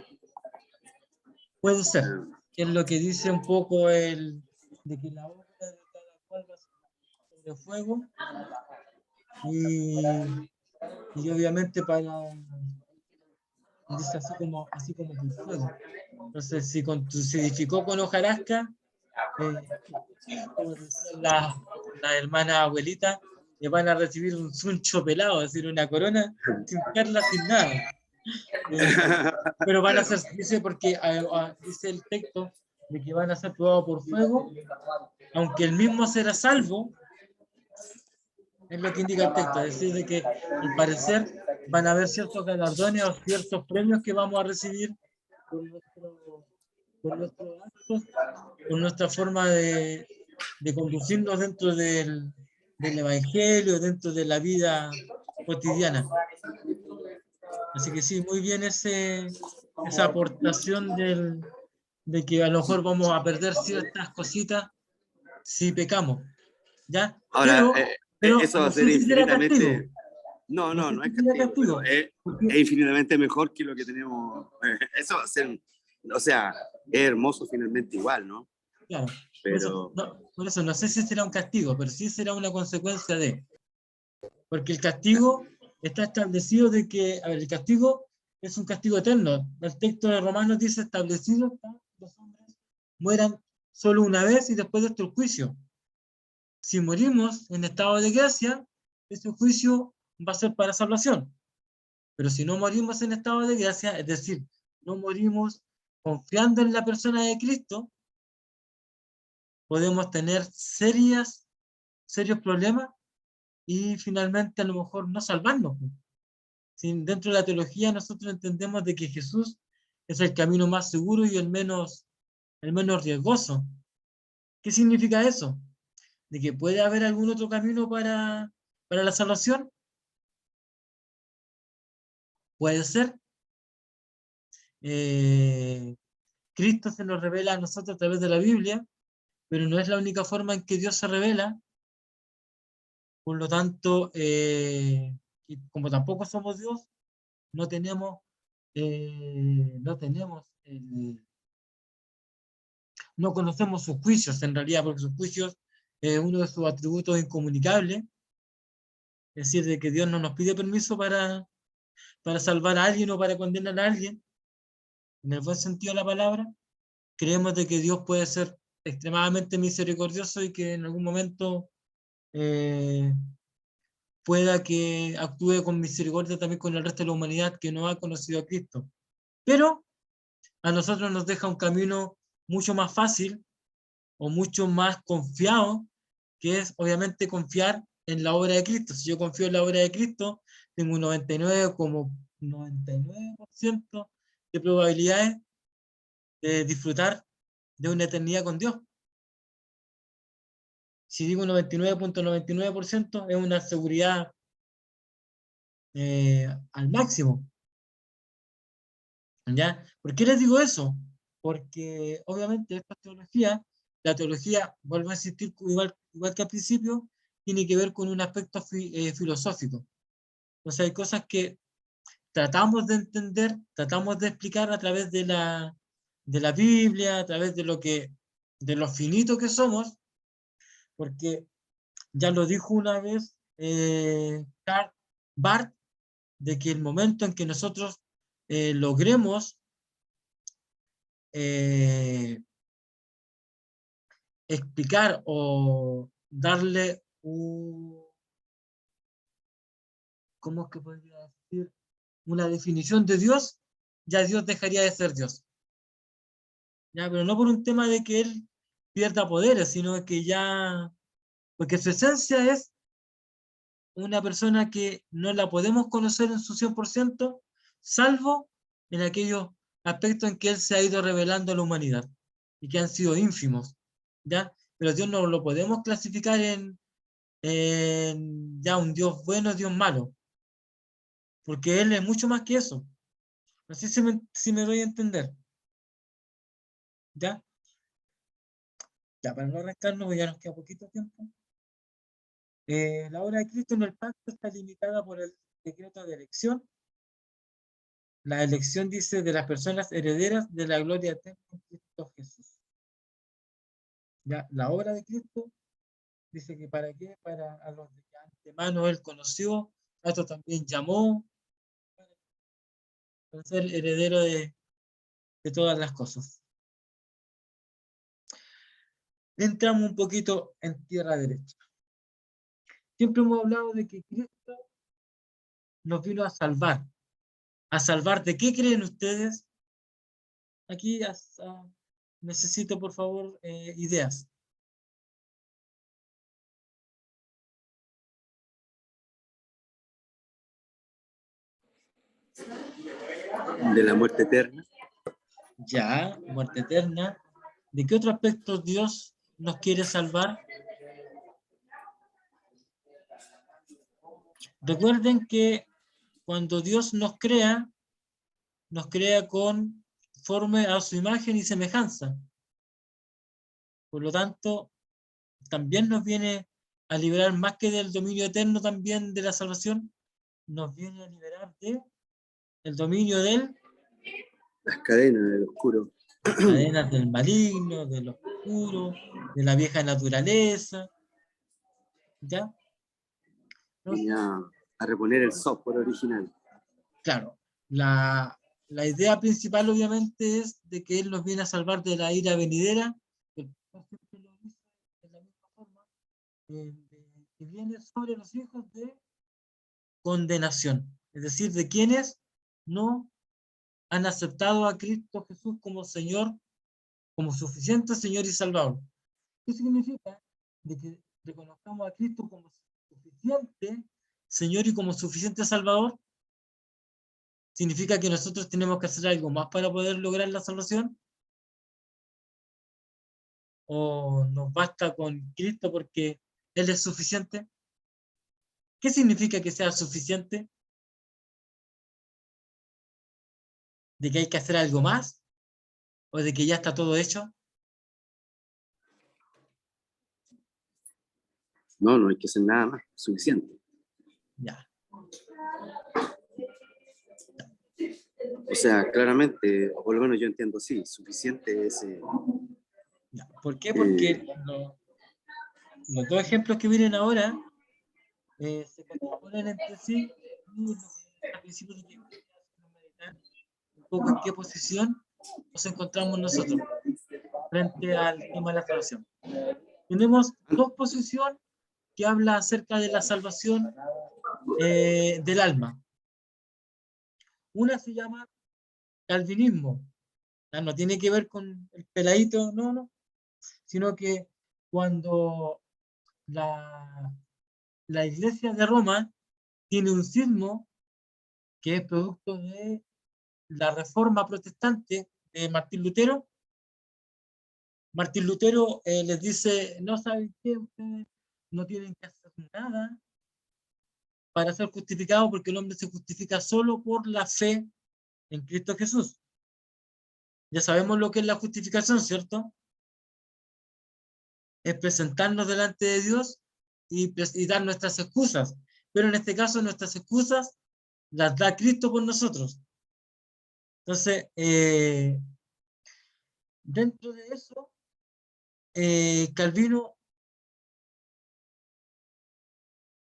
puede ser, que es lo que dice un poco de que la obra de cada cual va a ser sobre fuego, y obviamente dice así como con fuego. Entonces, si edificó con hojarasca, como decían la hermana abuelita, le van a recibir un suncho pelado, es decir, una corona sin perla, sin nada. Pero van a ser, dice, porque dice el texto de que van a ser probados por fuego, aunque el mismo será salvo, es lo que indica el texto, es decir, de que al parecer van a haber ciertos galardones o ciertos premios que vamos a recibir por nuestros actos, por nuestra forma de conducirnos dentro del Evangelio, dentro de la vida cotidiana. Así que sí, muy bien esa aportación de que a lo mejor vamos a perder ciertas cositas si pecamos, ¿ya? ahora, Pero eso va a no ser sé si será castigo. infinitamente, no, No no, sé no si es será castigo, pero castigo. es infinitamente mejor que lo que tenemos. Eso va a ser, o sea, es hermoso finalmente igual, ¿no? Claro, Pero por eso no sé si será un castigo, pero sí será una consecuencia de. Porque el castigo está establecido de que, a ver, el castigo es un castigo eterno. El texto de Romanos dice establecido que los hombres mueran solo una vez y después de esto el juicio. Si morimos en estado de gracia, ese juicio va a ser para salvación. Pero si no morimos en estado de gracia, es decir, no morimos confiando en la persona de Cristo, podemos tener serios problemas y finalmente a lo mejor no salvarnos. Dentro de la teología nosotros entendemos de que Jesús es el camino más seguro y el menos riesgoso. ¿Qué significa eso? ¿De que puede haber algún otro camino para la salvación? Puede ser. Cristo se nos revela a nosotros a través de la Biblia, pero no es la única forma en que Dios se revela, Por lo tanto, y como tampoco somos Dios, no tenemos, no conocemos sus juicios en realidad, porque sus juicios es uno de sus atributos incomunicables, es decir, de que Dios no nos pide permiso para salvar a alguien o para condenar a alguien, en el buen sentido de la palabra. Creemos de que Dios puede ser extremadamente misericordioso y que en algún momento pueda que actúe con misericordia también con el resto de la humanidad que no ha conocido a Cristo. Pero a nosotros nos deja un camino mucho más fácil o mucho más confiado, que es obviamente confiar en la obra de Cristo. Si yo confío en la obra de Cristo, tengo un 99,99% de probabilidades de disfrutar de una eternidad con Dios. Si digo 99,99%, es una seguridad al máximo. ¿Ya? ¿Por qué les digo eso? Porque obviamente esta teología, la teología, vuelvo a insistir, igual que al principio, tiene que ver con un aspecto filosófico. O sea, hay cosas que tratamos de entender, tratamos de explicar a través de la Biblia, a través de lo finito que somos, porque ya lo dijo una vez Karl Barth, de que el momento en que nosotros logremos explicar o darle ¿cómo es que podría decir? Una definición de Dios, ya Dios dejaría de ser Dios. ¿Ya? Pero no por un tema de que Él pierda poderes, sino que ya, porque su esencia es una persona que no la podemos conocer en su 100%, salvo en aquellos aspectos en que Él se ha ido revelando a la humanidad y que han sido ínfimos, ¿ya? Pero Dios no lo podemos clasificar en ya un Dios bueno, Dios malo, porque Él es mucho más que eso. No sé si me doy a entender, ¿ya? Ya, para no arrancarnos, porque ya nos queda poquito tiempo. La obra de Cristo en el pacto está limitada por el decreto de elección. La elección, dice, de las personas herederas de la gloria eterna en Cristo Jesús. Ya, la obra de Cristo dice que para qué, para a los de antemano Él conoció, a estos también llamó, para ser heredero de todas las cosas. Entramos un poquito en tierra derecha. Siempre hemos hablado de que Cristo nos vino a salvar. ¿A salvar de qué creen ustedes? Aquí necesito, por favor, ideas. De la muerte eterna. Ya, muerte eterna. ¿De qué otro aspecto Dios nos quiere salvar? Recuerden que cuando Dios nos crea conforme a su imagen y semejanza. Por lo tanto, también nos viene a liberar más que del dominio eterno también de la salvación, nos viene a liberar de el dominio del las cadenas del oscuro. Cadenas del maligno, del oscuro, de la vieja naturaleza. ¿Ya? Y a reponer el software original. Claro, la idea principal obviamente es de que Él nos viene a salvar de la ira venidera, que lo dice de la misma forma, que viene sobre los hijos de condenación, es decir, de quienes no han aceptado a Cristo Jesús como Señor, como suficiente Señor y Salvador. ¿Qué significa? De que reconozcamos a Cristo como suficiente Señor y como suficiente Salvador. ¿Significa que nosotros tenemos que hacer algo más para poder lograr la salvación? ¿O nos basta con Cristo porque Él es suficiente? ¿Qué significa que sea suficiente? ¿De que hay que hacer algo más? ¿O de que ya está todo hecho? No, no hay que hacer nada más, suficiente. Ya. O sea, claramente, o por lo menos yo entiendo así, suficiente es... Ya. ¿Por qué? Porque los dos ejemplos que vienen ahora se contraponen entre sí y lo que al principio de que meditar un poco en qué posición nos encontramos nosotros frente al tema de la salvación. Tenemos dos posiciones que hablan acerca de la salvación del alma. Una se llama calvinismo, ya no tiene que ver con el peladito, no, sino que cuando la Iglesia de Roma tiene un cisma que es producto de la reforma protestante de Martín Lutero. Martín Lutero les dice, no saben qué, ustedes no tienen que hacer nada para ser justificados porque el hombre se justifica solo por la fe en Cristo Jesús. Ya sabemos lo que es la justificación, ¿cierto? Es presentarnos delante de Dios y dar nuestras excusas. Pero en este caso nuestras excusas las da Cristo por nosotros. Entonces, dentro de eso, Calvino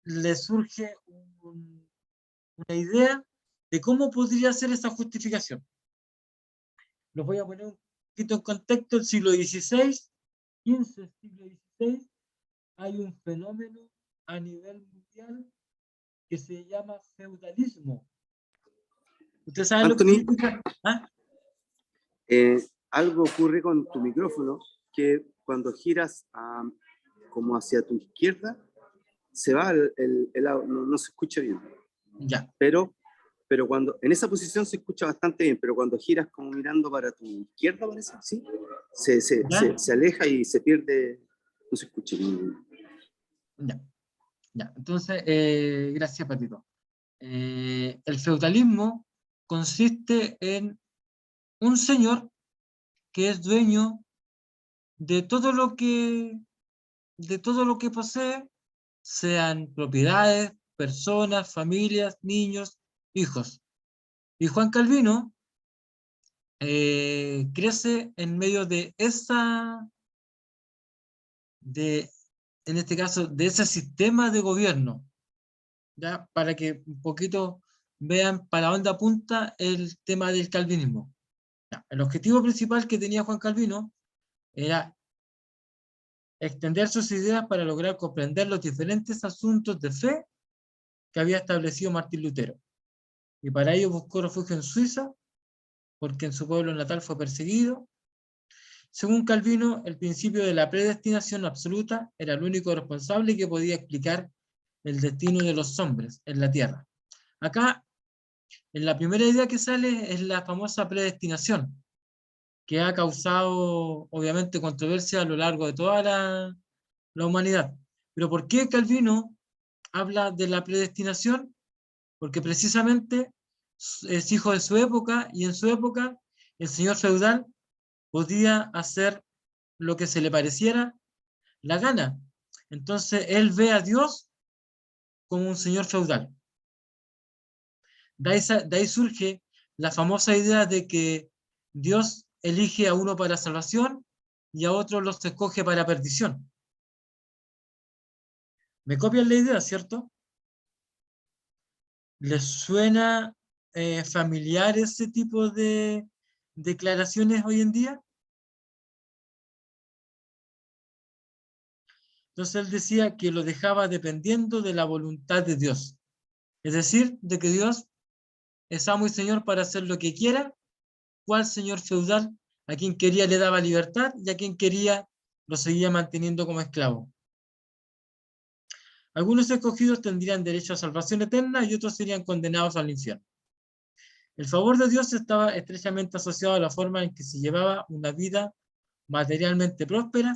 le surge una idea de cómo podría ser esa justificación. Los voy a poner un poquito en contexto. El siglo XVI, XV, siglo XVI, hay un fenómeno a nivel mundial que se llama feudalismo. ¿Usted sabe lo que Anthony, significa? ¿Ah? algo ocurre con tu micrófono que cuando giras como hacia tu izquierda, se va no se escucha bien. Ya. Pero cuando en esa posición se escucha bastante bien, pero cuando giras como mirando para tu izquierda, parece, ¿sí? Se aleja y se pierde, no se escucha bien. Ya. Entonces, gracias, Patito. El feudalismo consiste en un señor que es dueño de todo lo que posee, sean propiedades, personas, familias, niños, hijos. Y Juan Calvino crece en medio de en este caso, de ese sistema de gobierno, ¿ya? Para que un poquito vean para dónde apunta el tema del calvinismo. ¿Ya? El objetivo principal que tenía Juan Calvino era extender sus ideas para lograr comprender los diferentes asuntos de fe que había establecido Martín Lutero. Y para ello buscó refugio en Suiza, porque en su pueblo natal fue perseguido. Según Calvino, el principio de la predestinación absoluta era el único responsable que podía explicar el destino de los hombres en la tierra. Acá, en la primera idea que sale es la famosa predestinación, que ha causado, obviamente, controversia a lo largo de toda la humanidad. Pero ¿por qué Calvino habla de la predestinación? Porque precisamente es hijo de su época, y en su época el señor feudal podía hacer lo que se le pareciera la gana. Entonces él ve a Dios como un señor feudal. De ahí surge la famosa idea de que Dios elige a uno para salvación y a otro los escoge para perdición. ¿Me copian la idea, cierto? ¿Les suena familiar ese tipo de declaraciones hoy en día? Entonces él decía que lo dejaba dependiendo de la voluntad de Dios. Es decir, de que Dios es amo y señor para hacer lo que quiera. ¿Cuál señor feudal? A quien quería le daba libertad y a quien quería lo seguía manteniendo como esclavo. Algunos escogidos tendrían derecho a salvación eterna y otros serían condenados al infierno. El favor de Dios estaba estrechamente asociado a la forma en que se llevaba una vida materialmente próspera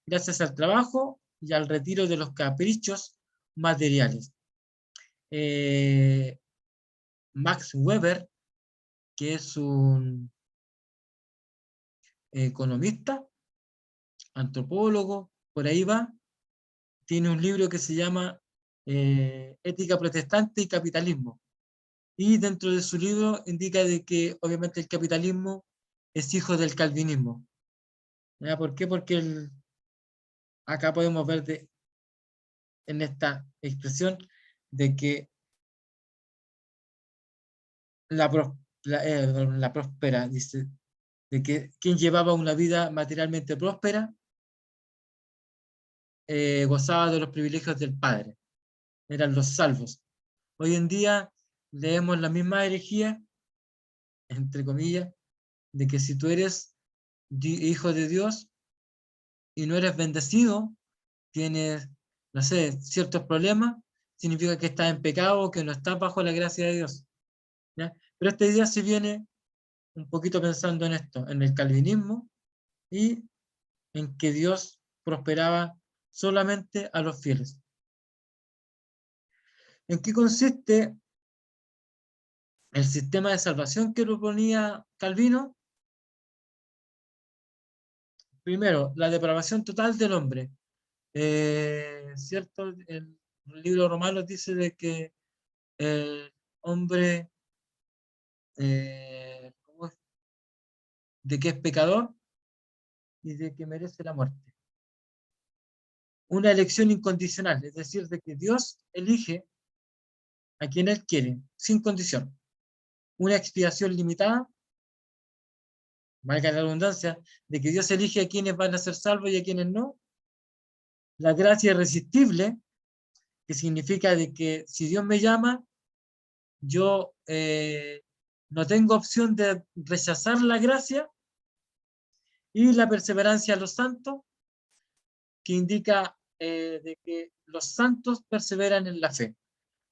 gracias al trabajo y al retiro de los caprichos materiales. Max Weber, que es un economista, antropólogo, por ahí va, tiene un libro que se llama Ética Protestante y Capitalismo. Y dentro de su libro indica de que obviamente el capitalismo es hijo del calvinismo. ¿Ya? ¿Por qué? Porque acá podemos ver en esta expresión de que la próspera, dice, de que quien llevaba una vida materialmente próspera gozaba de los privilegios del Padre, eran los salvos. Hoy en día leemos la misma herejía, entre comillas, de que si tú eres hijo de Dios y no eres bendecido, tienes, no sé, ciertos problemas, significa que estás en pecado o que no estás bajo la gracia de Dios. ¿Ya? Pero esta idea se viene un poquito pensando en esto, en el calvinismo y en que Dios prosperaba solamente a los fieles. ¿En qué consiste el sistema de salvación que proponía Calvino? Primero, la depravación total del hombre. ¿Cierto? El libro romano dice de que el hombre ¿cómo es? De que es pecador y de que merece la muerte. Una elección incondicional, es decir, de que Dios elige a quien Él quiere, sin condición. Una expiación limitada, valga la redundancia, de que Dios elige a quienes van a ser salvos y a quienes no. La gracia irresistible, que significa de que si Dios me llama, yo no tengo opción de rechazar la gracia. Y la perseverancia a los santos, que indica de que los santos perseveran en la fe.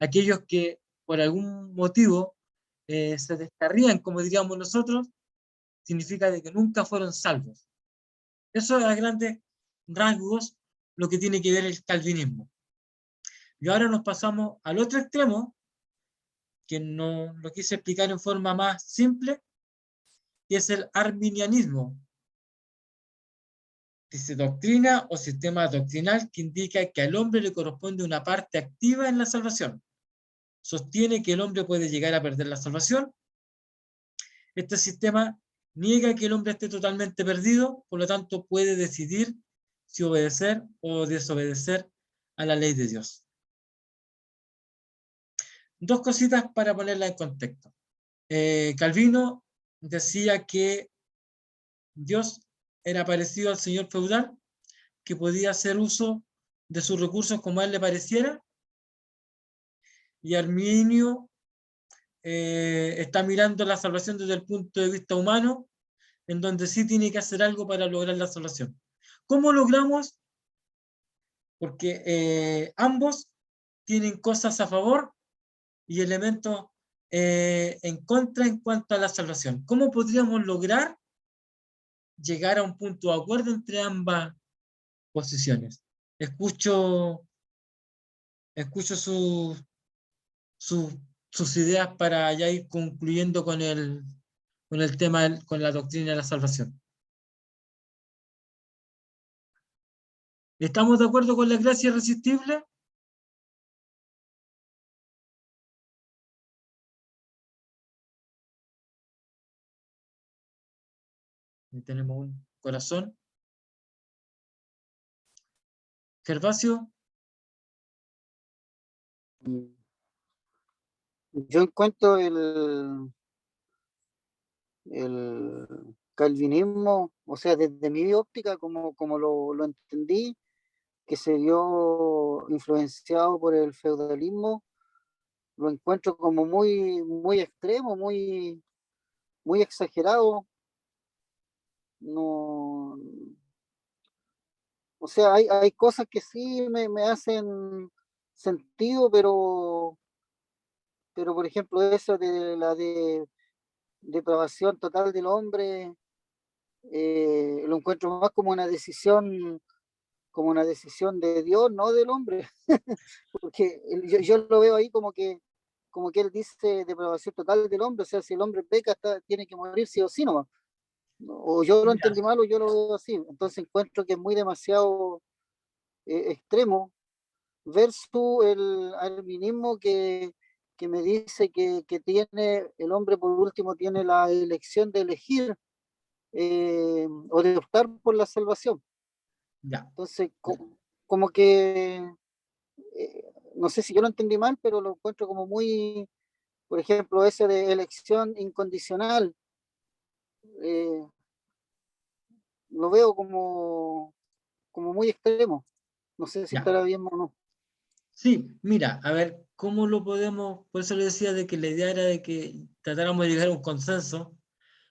Aquellos que por algún motivo se descarrían, como diríamos nosotros, significa de que nunca fueron salvos. Eso es a grandes rasgos lo que tiene que ver el calvinismo. Y ahora nos pasamos al otro extremo, que no lo quise explicar en forma más simple, que es el arminianismo. Dice doctrina o sistema doctrinal que indica que al hombre le corresponde una parte activa en la salvación. Sostiene que el hombre puede llegar a perder la salvación. Este sistema niega que el hombre esté totalmente perdido, por lo tanto puede decidir si obedecer o desobedecer a la ley de Dios. Dos cositas para ponerla en contexto. Calvino decía que Dios era parecido al señor feudal, que podía hacer uso de sus recursos como a él le pareciera, y Arminio está mirando la salvación desde el punto de vista humano, en donde sí tiene que hacer algo para lograr la salvación. ¿Cómo logramos? Porque ambos tienen cosas a favor y elementos en contra en cuanto a la salvación. ¿Cómo podríamos lograr llegar a un punto de acuerdo entre ambas posiciones? Escucho sus ideas para ya ir concluyendo con el tema, con la doctrina de la salvación. ¿Estamos de acuerdo con la gracia irresistible? Ahí tenemos un corazón. Gervasio. Yo encuentro el calvinismo, o sea, desde mi óptica, como lo entendí, que se vio influenciado por el feudalismo, lo encuentro como muy extremo, muy exagerado. No, o sea, hay cosas que sí me hacen sentido, pero por ejemplo, eso de la depravación total del hombre, lo encuentro más como una decisión de Dios, no del hombre, porque yo lo veo ahí como que él dice depravación total del hombre, o sea, si el hombre peca, tiene que morir sí o sí nomás. O yo lo entendí mal o yo lo veo así, entonces encuentro que es muy demasiado extremo, versus el arminismo que me dice que tiene, el hombre por último tiene la elección de elegir o de optar por la salvación. Ya. Entonces, como que, no sé si yo lo entendí mal, pero lo encuentro como muy, por ejemplo, ese de elección incondicional, eh, lo veo como muy extremo. No sé si Ya. estará bien o no. Sí, mira, a ver, ¿cómo lo podemos? Por eso le decía de que la idea era de que tratáramos de llegar a un consenso,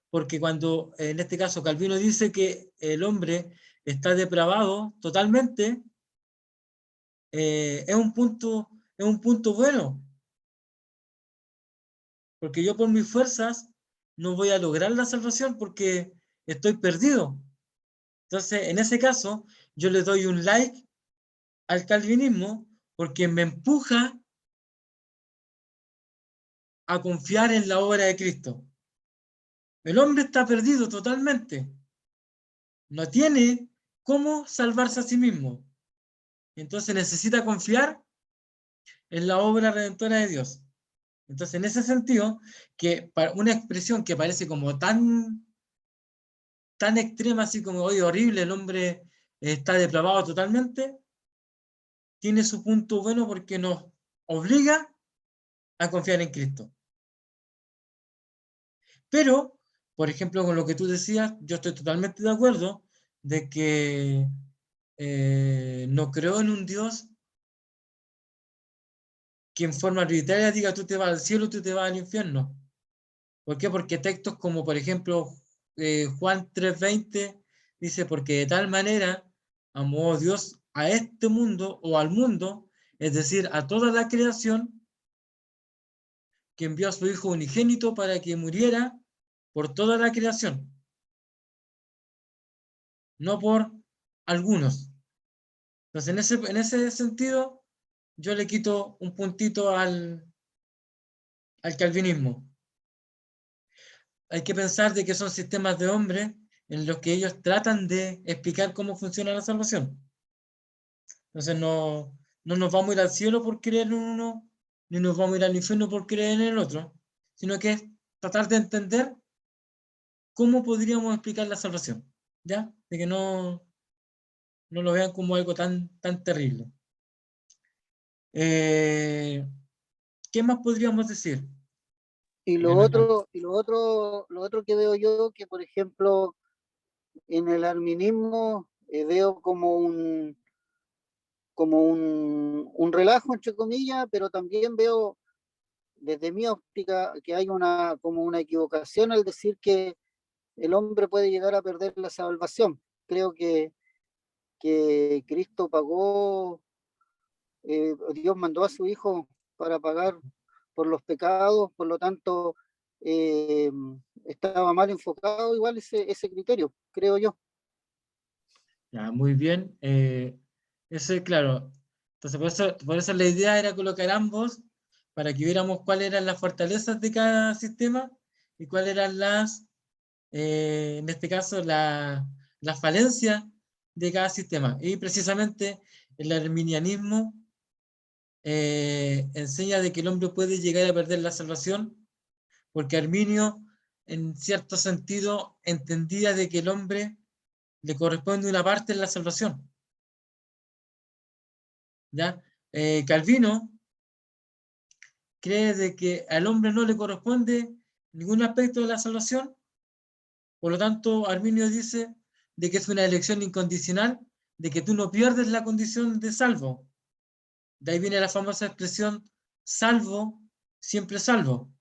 porque cuando, en este caso, Calvino dice que el hombre está depravado totalmente, es un punto bueno, porque yo por mis fuerzas no voy a lograr la salvación porque estoy perdido. Entonces, en ese caso, yo le doy un like al calvinismo porque me empuja a confiar en la obra de Cristo. El hombre está perdido totalmente. No tiene cómo salvarse a sí mismo. Entonces necesita confiar en la obra redentora de Dios. Entonces, en ese sentido, que para una expresión que parece como tan extrema, así como hoy horrible, el hombre está depravado totalmente, tiene su punto bueno porque nos obliga a confiar en Cristo. Pero, por ejemplo, con lo que tú decías, yo estoy totalmente de acuerdo de que no creo en un Dios que en forma arbitraria diga tú te vas al cielo, tú te vas al infierno. ¿Por qué? Porque textos como, por ejemplo, Juan 3:20 dice, porque de tal manera amó Dios a este mundo o al mundo, es decir, a toda la creación, que envió a su Hijo unigénito para que muriera por toda la creación, no por algunos. Entonces, en ese sentido, yo le quito un puntito al calvinismo. Hay que pensar de que son sistemas de hombres en los que ellos tratan de explicar cómo funciona la salvación. Entonces no nos vamos a ir al cielo por creer en uno, ni nos vamos a ir al infierno por creer en el otro, sino que es tratar de entender cómo podríamos explicar la salvación, ¿ya? De que no lo vean como algo tan terrible. ¿Qué más podríamos decir? Y lo otro que veo yo, que por ejemplo, en el arminismo veo como un relajo, entre comillas, pero también veo desde mi óptica que hay como una equivocación al decir que el hombre puede llegar a perder la salvación. Creo que Cristo pagó, Dios mandó a su Hijo para pagar por los pecados, por lo tanto, eh, estaba mal enfocado igual ese criterio, creo yo. Ya, muy bien. Claro. Entonces, por eso la idea era colocar ambos para que viéramos cuáles eran las fortalezas de cada sistema y cuáles eran en este caso, las falencias de cada sistema. Y precisamente el arminianismo enseña de que el hombre puede llegar a perder la salvación, porque Arminio, en cierto sentido, entendía de que el hombre le corresponde una parte en la salvación. ¿Ya? Calvino cree de que al hombre no le corresponde ningún aspecto de la salvación, por lo tanto Arminio dice de que es una elección incondicional, de que tú no pierdes la condición de salvo. De ahí viene la famosa expresión salvo, siempre salvo.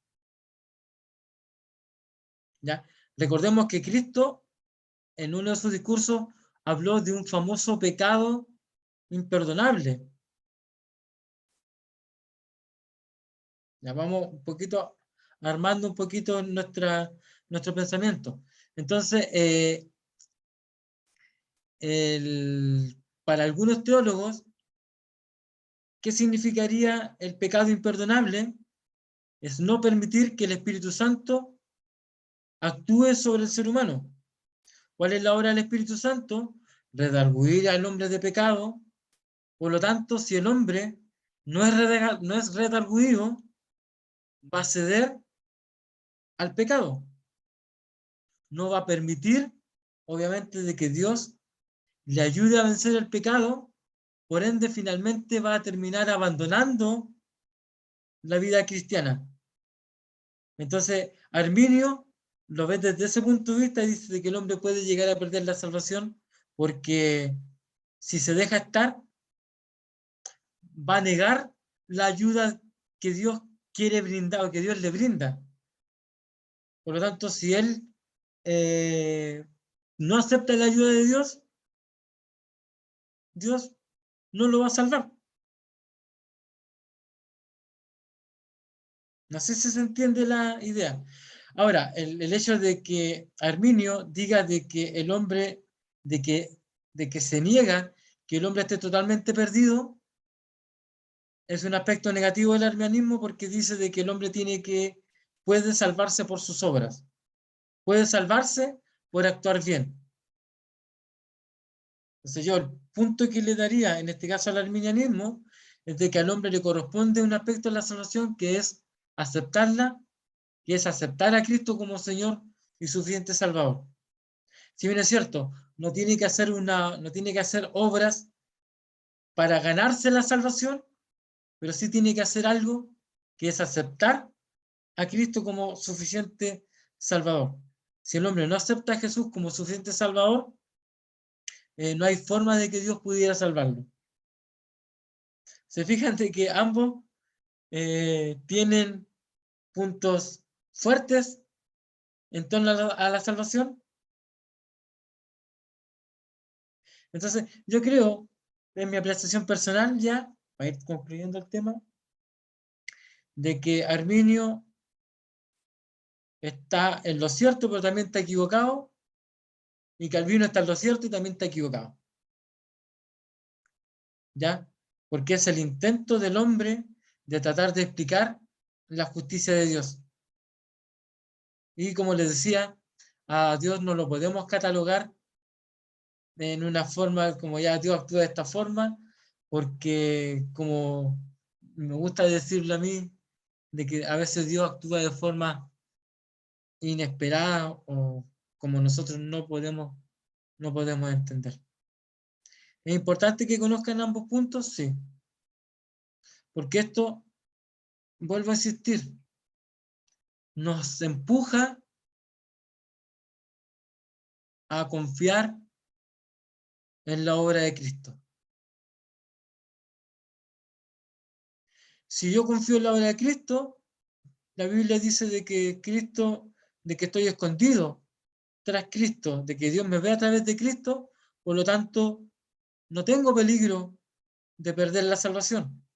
¿Ya? Recordemos que Cristo en uno de sus discursos habló de un famoso pecado imperdonable. Ya vamos un poquito armando un poquito nuestro pensamiento. Entonces, para algunos teólogos, ¿qué significaría el pecado imperdonable? Es no permitir que el Espíritu Santo actúe sobre el ser humano. ¿Cuál es la obra del Espíritu Santo? Redarguir al hombre de pecado, Por lo tanto, si el hombre no es redarguido, va a ceder al pecado. No va a permitir, obviamente, de que Dios le ayude a vencer el pecado, por ende, finalmente va a terminar abandonando la vida cristiana. Entonces, Arminio lo ve desde ese punto de vista y dice que el hombre puede llegar a perder la salvación porque si se deja estar, va a negar la ayuda que Dios quiere brindar o que Dios le brinda. Por lo tanto, si él no acepta la ayuda de Dios, Dios no lo va a salvar. No sé si se entiende la idea. Ahora, el hecho de que Arminio diga de que el hombre, de que se niega que el hombre esté totalmente perdido, es un aspecto negativo del arminianismo porque dice de que el hombre puede salvarse por sus obras, puede salvarse por actuar bien. Entonces yo el punto que le daría en este caso al arminianismo es de que al hombre le corresponde un aspecto de la salvación que es aceptarla, que es aceptar a Cristo como Señor y suficiente Salvador. Si bien es cierto, no tiene que hacer obras para ganarse la salvación, pero sí tiene que hacer algo que es aceptar a Cristo como suficiente Salvador. Si el hombre no acepta a Jesús como suficiente Salvador, no hay forma de que Dios pudiera salvarlo. Se fijan de que ambos tienen puntos fuertes en torno a la salvación. Entonces, yo creo, en mi apreciación personal ya, para ir concluyendo el tema, de que Arminio está en lo cierto, pero también está equivocado, y Calvino está en lo cierto y también está equivocado. ¿Ya? Porque es el intento del hombre de tratar de explicar la justicia de Dios. Y como les decía, a Dios no lo podemos catalogar en una forma como ya Dios actúa de esta forma, porque como me gusta decirlo a mí, de que a veces Dios actúa de forma inesperada o como nosotros no podemos entender. ¿Es importante que conozcan ambos puntos? Sí. Porque esto, vuelvo a insistir, nos empuja a confiar en la obra de Cristo. Si yo confío en la obra de Cristo, la Biblia dice de que estoy escondido tras Cristo, de que Dios me ve a través de Cristo, por lo tanto, no tengo peligro de perder la salvación.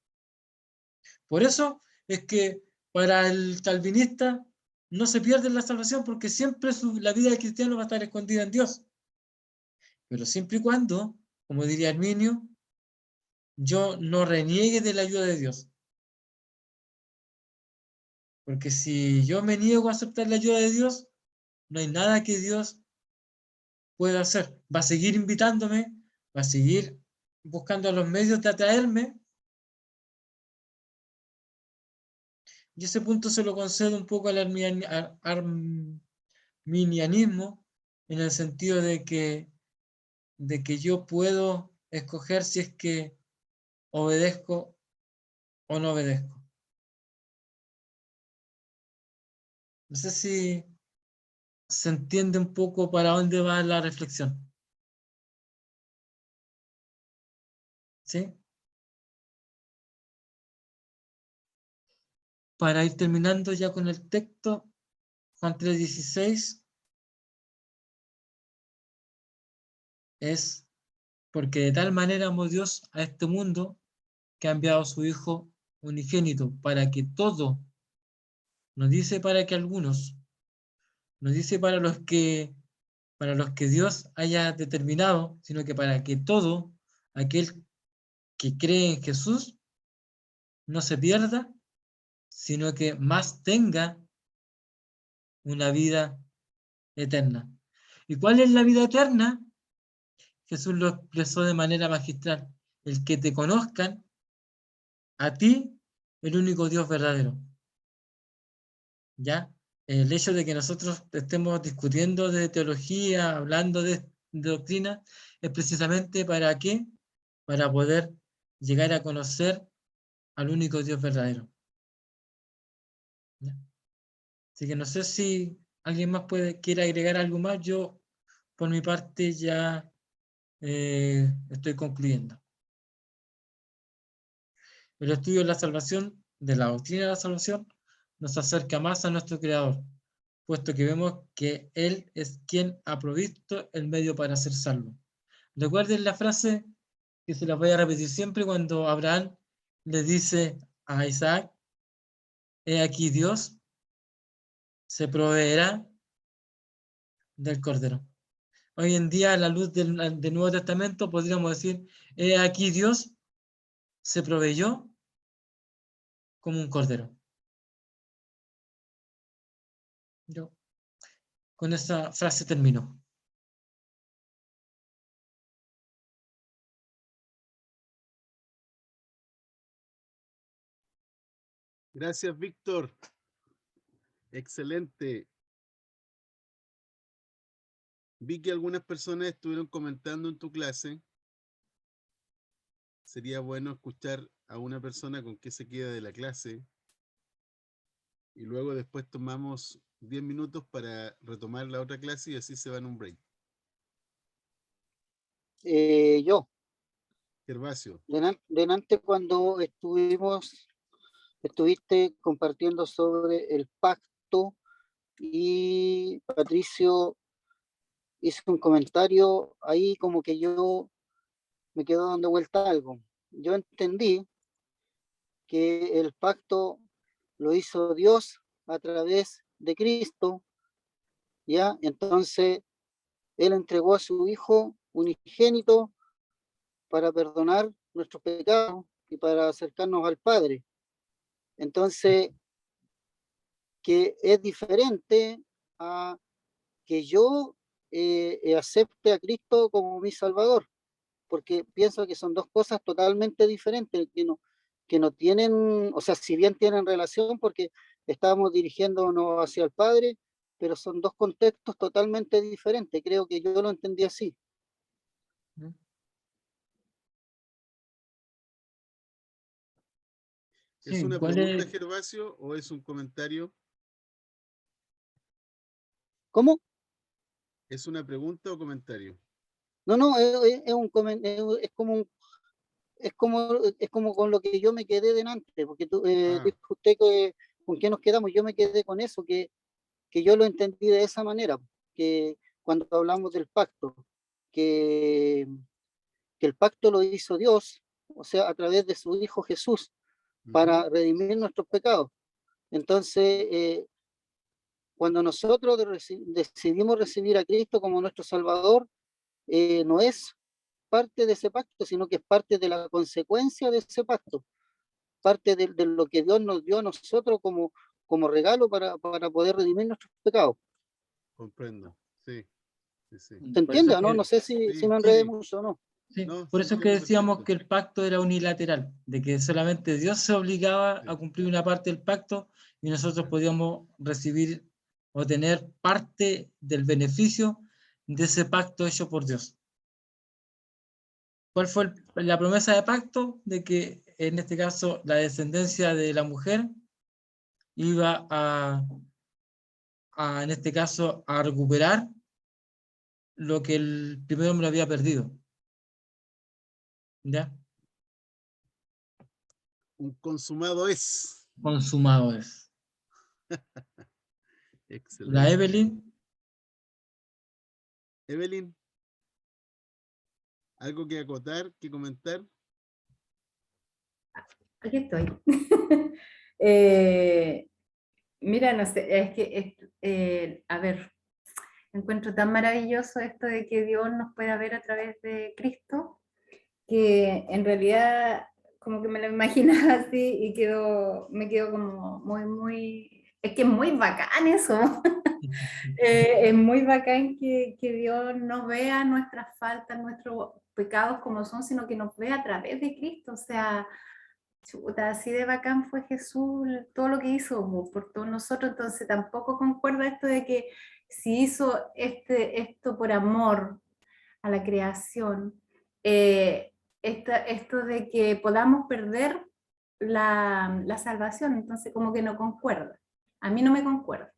Por eso es que para el calvinista no se pierde la salvación porque siempre la vida del cristiano va a estar escondida en Dios. Pero siempre y cuando, como diría Arminio, yo no reniegue de la ayuda de Dios. Porque si yo me niego a aceptar la ayuda de Dios, no hay nada que Dios pueda hacer. Va a seguir invitándome, va a seguir buscando los medios de atraerme. Y ese punto se lo concedo un poco al arminianismo, en el sentido de que yo puedo escoger si es que obedezco o no obedezco. No sé si se entiende un poco para dónde va la reflexión. ¿Sí? Para ir terminando ya con el texto, Juan 3:16 es porque de tal manera amó Dios a este mundo que ha enviado a su Hijo unigénito para que todo, no dice para que algunos, no dice para los que Dios haya determinado, sino que para que todo aquel que cree en Jesús no se pierda, sino que más tenga una vida eterna. ¿Y cuál es la vida eterna? Jesús lo expresó de manera magistral. el que te conozcan a ti, el único Dios verdadero. ¿Ya? El hecho de que nosotros estemos discutiendo de teología, hablando de doctrina, es precisamente ¿para qué? Para poder llegar a conocer al único Dios verdadero. ¿Ya? Así que no sé si alguien más quiere agregar algo más. Yo, por mi parte, ya estoy concluyendo. El estudio de la salvación, de la doctrina de la salvación, nos acerca más a nuestro Creador, puesto que vemos que Él es quien ha provisto el medio para ser salvo. Recuerden la frase que se la voy a repetir siempre cuando Abraham le dice a Isaac: he aquí Dios se proveerá del Cordero. Hoy en día, a la luz del Nuevo Testamento, podríamos decir: he aquí Dios se proveyó como un Cordero. Yo con esa frase termino. Gracias, Víctor. Excelente. Vi que algunas personas estuvieron comentando en tu clase. Sería bueno escuchar a una persona con qué se queda de la clase. Y luego después tomamos 10 minutos para retomar la otra clase y así se va en un break. Yo, Gervasio. delante cuando estuviste compartiendo sobre el pacto y Patricio hizo un comentario ahí como que yo me quedo dando vuelta a algo. Yo entendí que el pacto lo hizo Dios a través de Cristo, ¿ya? Entonces, Él entregó a su Hijo unigénito para perdonar nuestros pecados y para acercarnos al Padre. Entonces, que es diferente a que yo acepte a Cristo como mi Salvador, porque pienso que son dos cosas totalmente diferentes, que no tienen, o sea, si bien tienen relación, porque estamos dirigiéndonos hacia el Padre, pero son dos contextos totalmente diferentes. Creo que yo lo entendí así. ¿Es Sí, una ¿cuál pregunta, es? Gervasio, o es un comentario? ¿Cómo? ¿Es una pregunta o comentario? No, es un es como con lo que yo me quedé delante, porque dijo usted que con qué nos quedamos, yo me quedé con eso, que yo lo entendí de esa manera, que cuando hablamos del pacto, que, que el pacto lo hizo Dios, o sea, a través de su Hijo Jesús, para redimir nuestros pecados. Entonces, cuando nosotros decidimos recibir a Cristo como nuestro Salvador, no es parte de ese pacto, sino que es parte de la consecuencia de ese pacto, parte de lo que Dios nos dio a nosotros como regalo para poder redimir nuestros pecados. Comprendo, sí. Sí. ¿Se entiende? ¿No? No sé si me enredé mucho o no. Sí, No, por se eso es que entiende decíamos perfecto. que el pacto era unilateral, de que solamente Dios se obligaba a cumplir una parte del pacto y nosotros podíamos recibir o tener parte del beneficio de ese pacto hecho por Dios. ¿Cuál fue la promesa de pacto? De que en este caso la descendencia de la mujer iba en este caso, a recuperar lo que el primer hombre había perdido. ¿Ya? Un consumado es. Consumado es. Excelente. La Evelyn. Evelyn, ¿algo que acotar, que comentar? Aquí estoy. Mira, no sé, es que, a ver, encuentro tan maravilloso esto de que Dios nos pueda ver a través de Cristo, que en realidad como que me lo imaginaba así y me quedo como muy, muy Es que es muy bacán eso. Es muy bacán que Dios no vea nuestras faltas, nuestros pecados como son, sino que nos vea a través de Cristo. O sea, chuta, así de bacán fue Jesús, todo lo que hizo por todos nosotros. Entonces tampoco concuerda esto de que si hizo esto por amor a la creación, esto de que podamos perder la salvación, entonces como que no concuerda. A mí no me concuerda.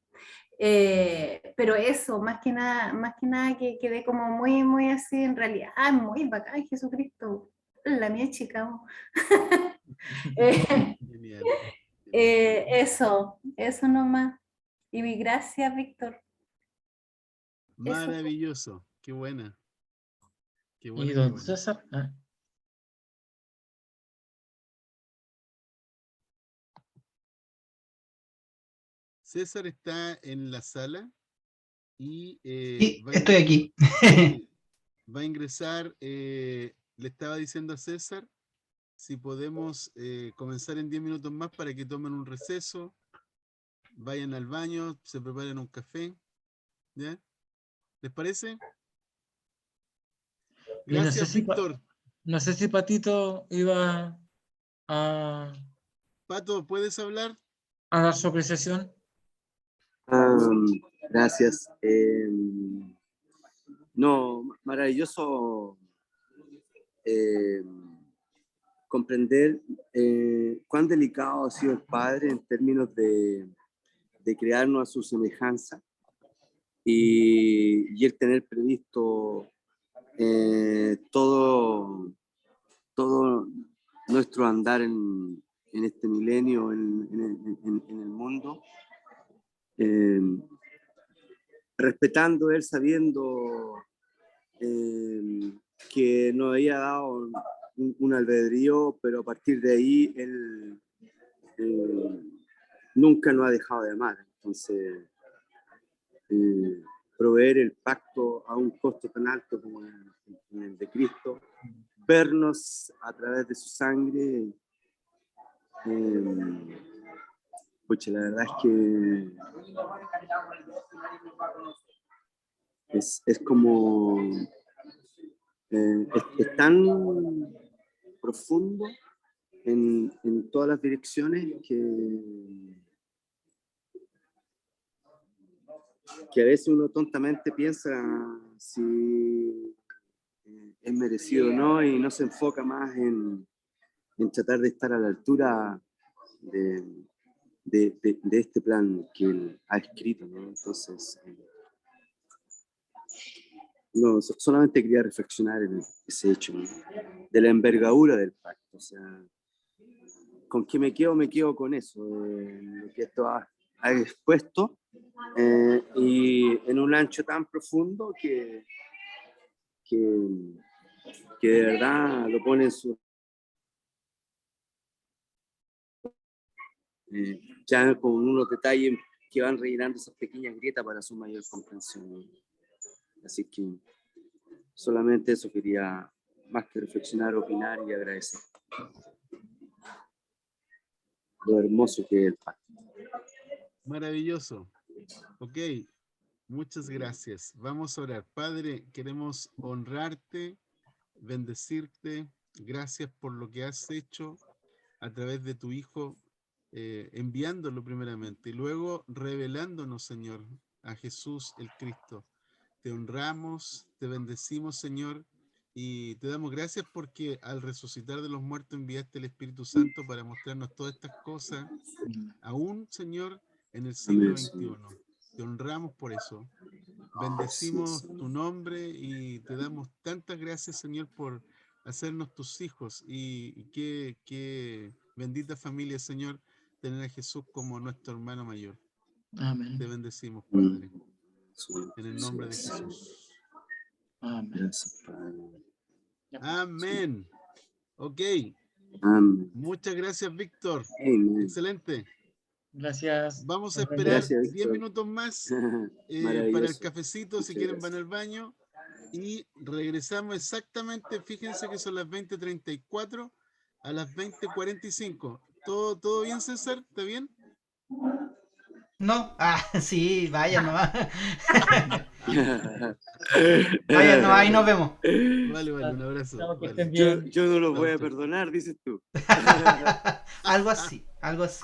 Pero eso, más que nada que quedé como muy, muy así, en realidad, muy bacán Jesucristo, la mía chica. Eh, Genial. eso nomás. Y mi gracias, Víctor. Eso. Maravilloso. Qué buena. Qué Y buena, qué don buena. César, César está en la sala y Sí, estoy aquí. sí, va a ingresar. Le estaba diciendo a César si podemos comenzar en 10 minutos más para que tomen un receso, vayan al baño, se preparen un café. ¿Ya? ¿Les parece? y no sé Gracias, si, Víctor. no sé si Patito iba Pato, ¿puedes hablar? a dar su apreciación. Gracias. No, maravilloso comprender cuán delicado ha sido el Padre en términos de crearnos a su semejanza y el tener previsto todo nuestro andar en este milenio, en el mundo, respetando él, sabiendo que nos había dado un albedrío, pero a partir de ahí él nunca nos ha dejado de amar. Entonces, proveer el pacto a un costo tan alto como el de Cristo, vernos a través de su sangre, pucha, la verdad es que es como es tan profundo en todas las direcciones que a veces uno tontamente piensa si es merecido o no, y no se enfoca más en tratar de estar a la altura de este plan que él ha escrito, ¿no? Entonces, no, solamente quería reflexionar en ese hecho, ¿no? De la envergadura del pacto. O sea, ¿con qué me quedo con eso? Lo que esto ha expuesto, y en un ancho tan profundo que de verdad lo pone en su... ya con unos detalles que van rellenando esas pequeñas grietas para su mayor comprensión. Así que solamente eso quería, más que reflexionar, opinar y agradecer lo hermoso que es el pacto. Maravilloso. Ok, muchas gracias. Vamos a orar. Padre, queremos honrarte, bendecirte. Gracias por lo que has hecho a través de tu Hijo, enviándolo primeramente y luego revelándonos, Señor, a Jesús el Cristo. Te honramos, te bendecimos, Señor, y te damos gracias porque al resucitar de los muertos enviaste el Espíritu Santo para mostrarnos todas estas cosas, aún, Señor, en el siglo XXI. Te honramos por eso. Bendecimos tu nombre y te damos tantas gracias, Señor, por hacernos tus hijos, y qué bendita familia, Señor, tener a Jesús como nuestro hermano mayor. Amén. Te bendecimos, Padre, en el nombre de Sí. Jesús. Amén. Gracias, Padre. Amén. Ok, Amén. muchas gracias, Víctor. Amén. Excelente. Gracias. Vamos a Nos vemos. esperar Gracias, 10 Víctor. minutos más para el Maravilloso. cafecito, si Muchas quieren gracias. van al baño, y regresamos exactamente, fíjense que son las 20:34 a las 20:45. ¿Todo bien, César? ¿Está bien? ¿No? Ah, sí, vaya nomás. Vaya nomás, ahí nos vemos. Vale, un abrazo. Chao, que Vale. estén Yo, bien. yo no los voy a Chao, chao. perdonar, dices tú. Algo así, algo así.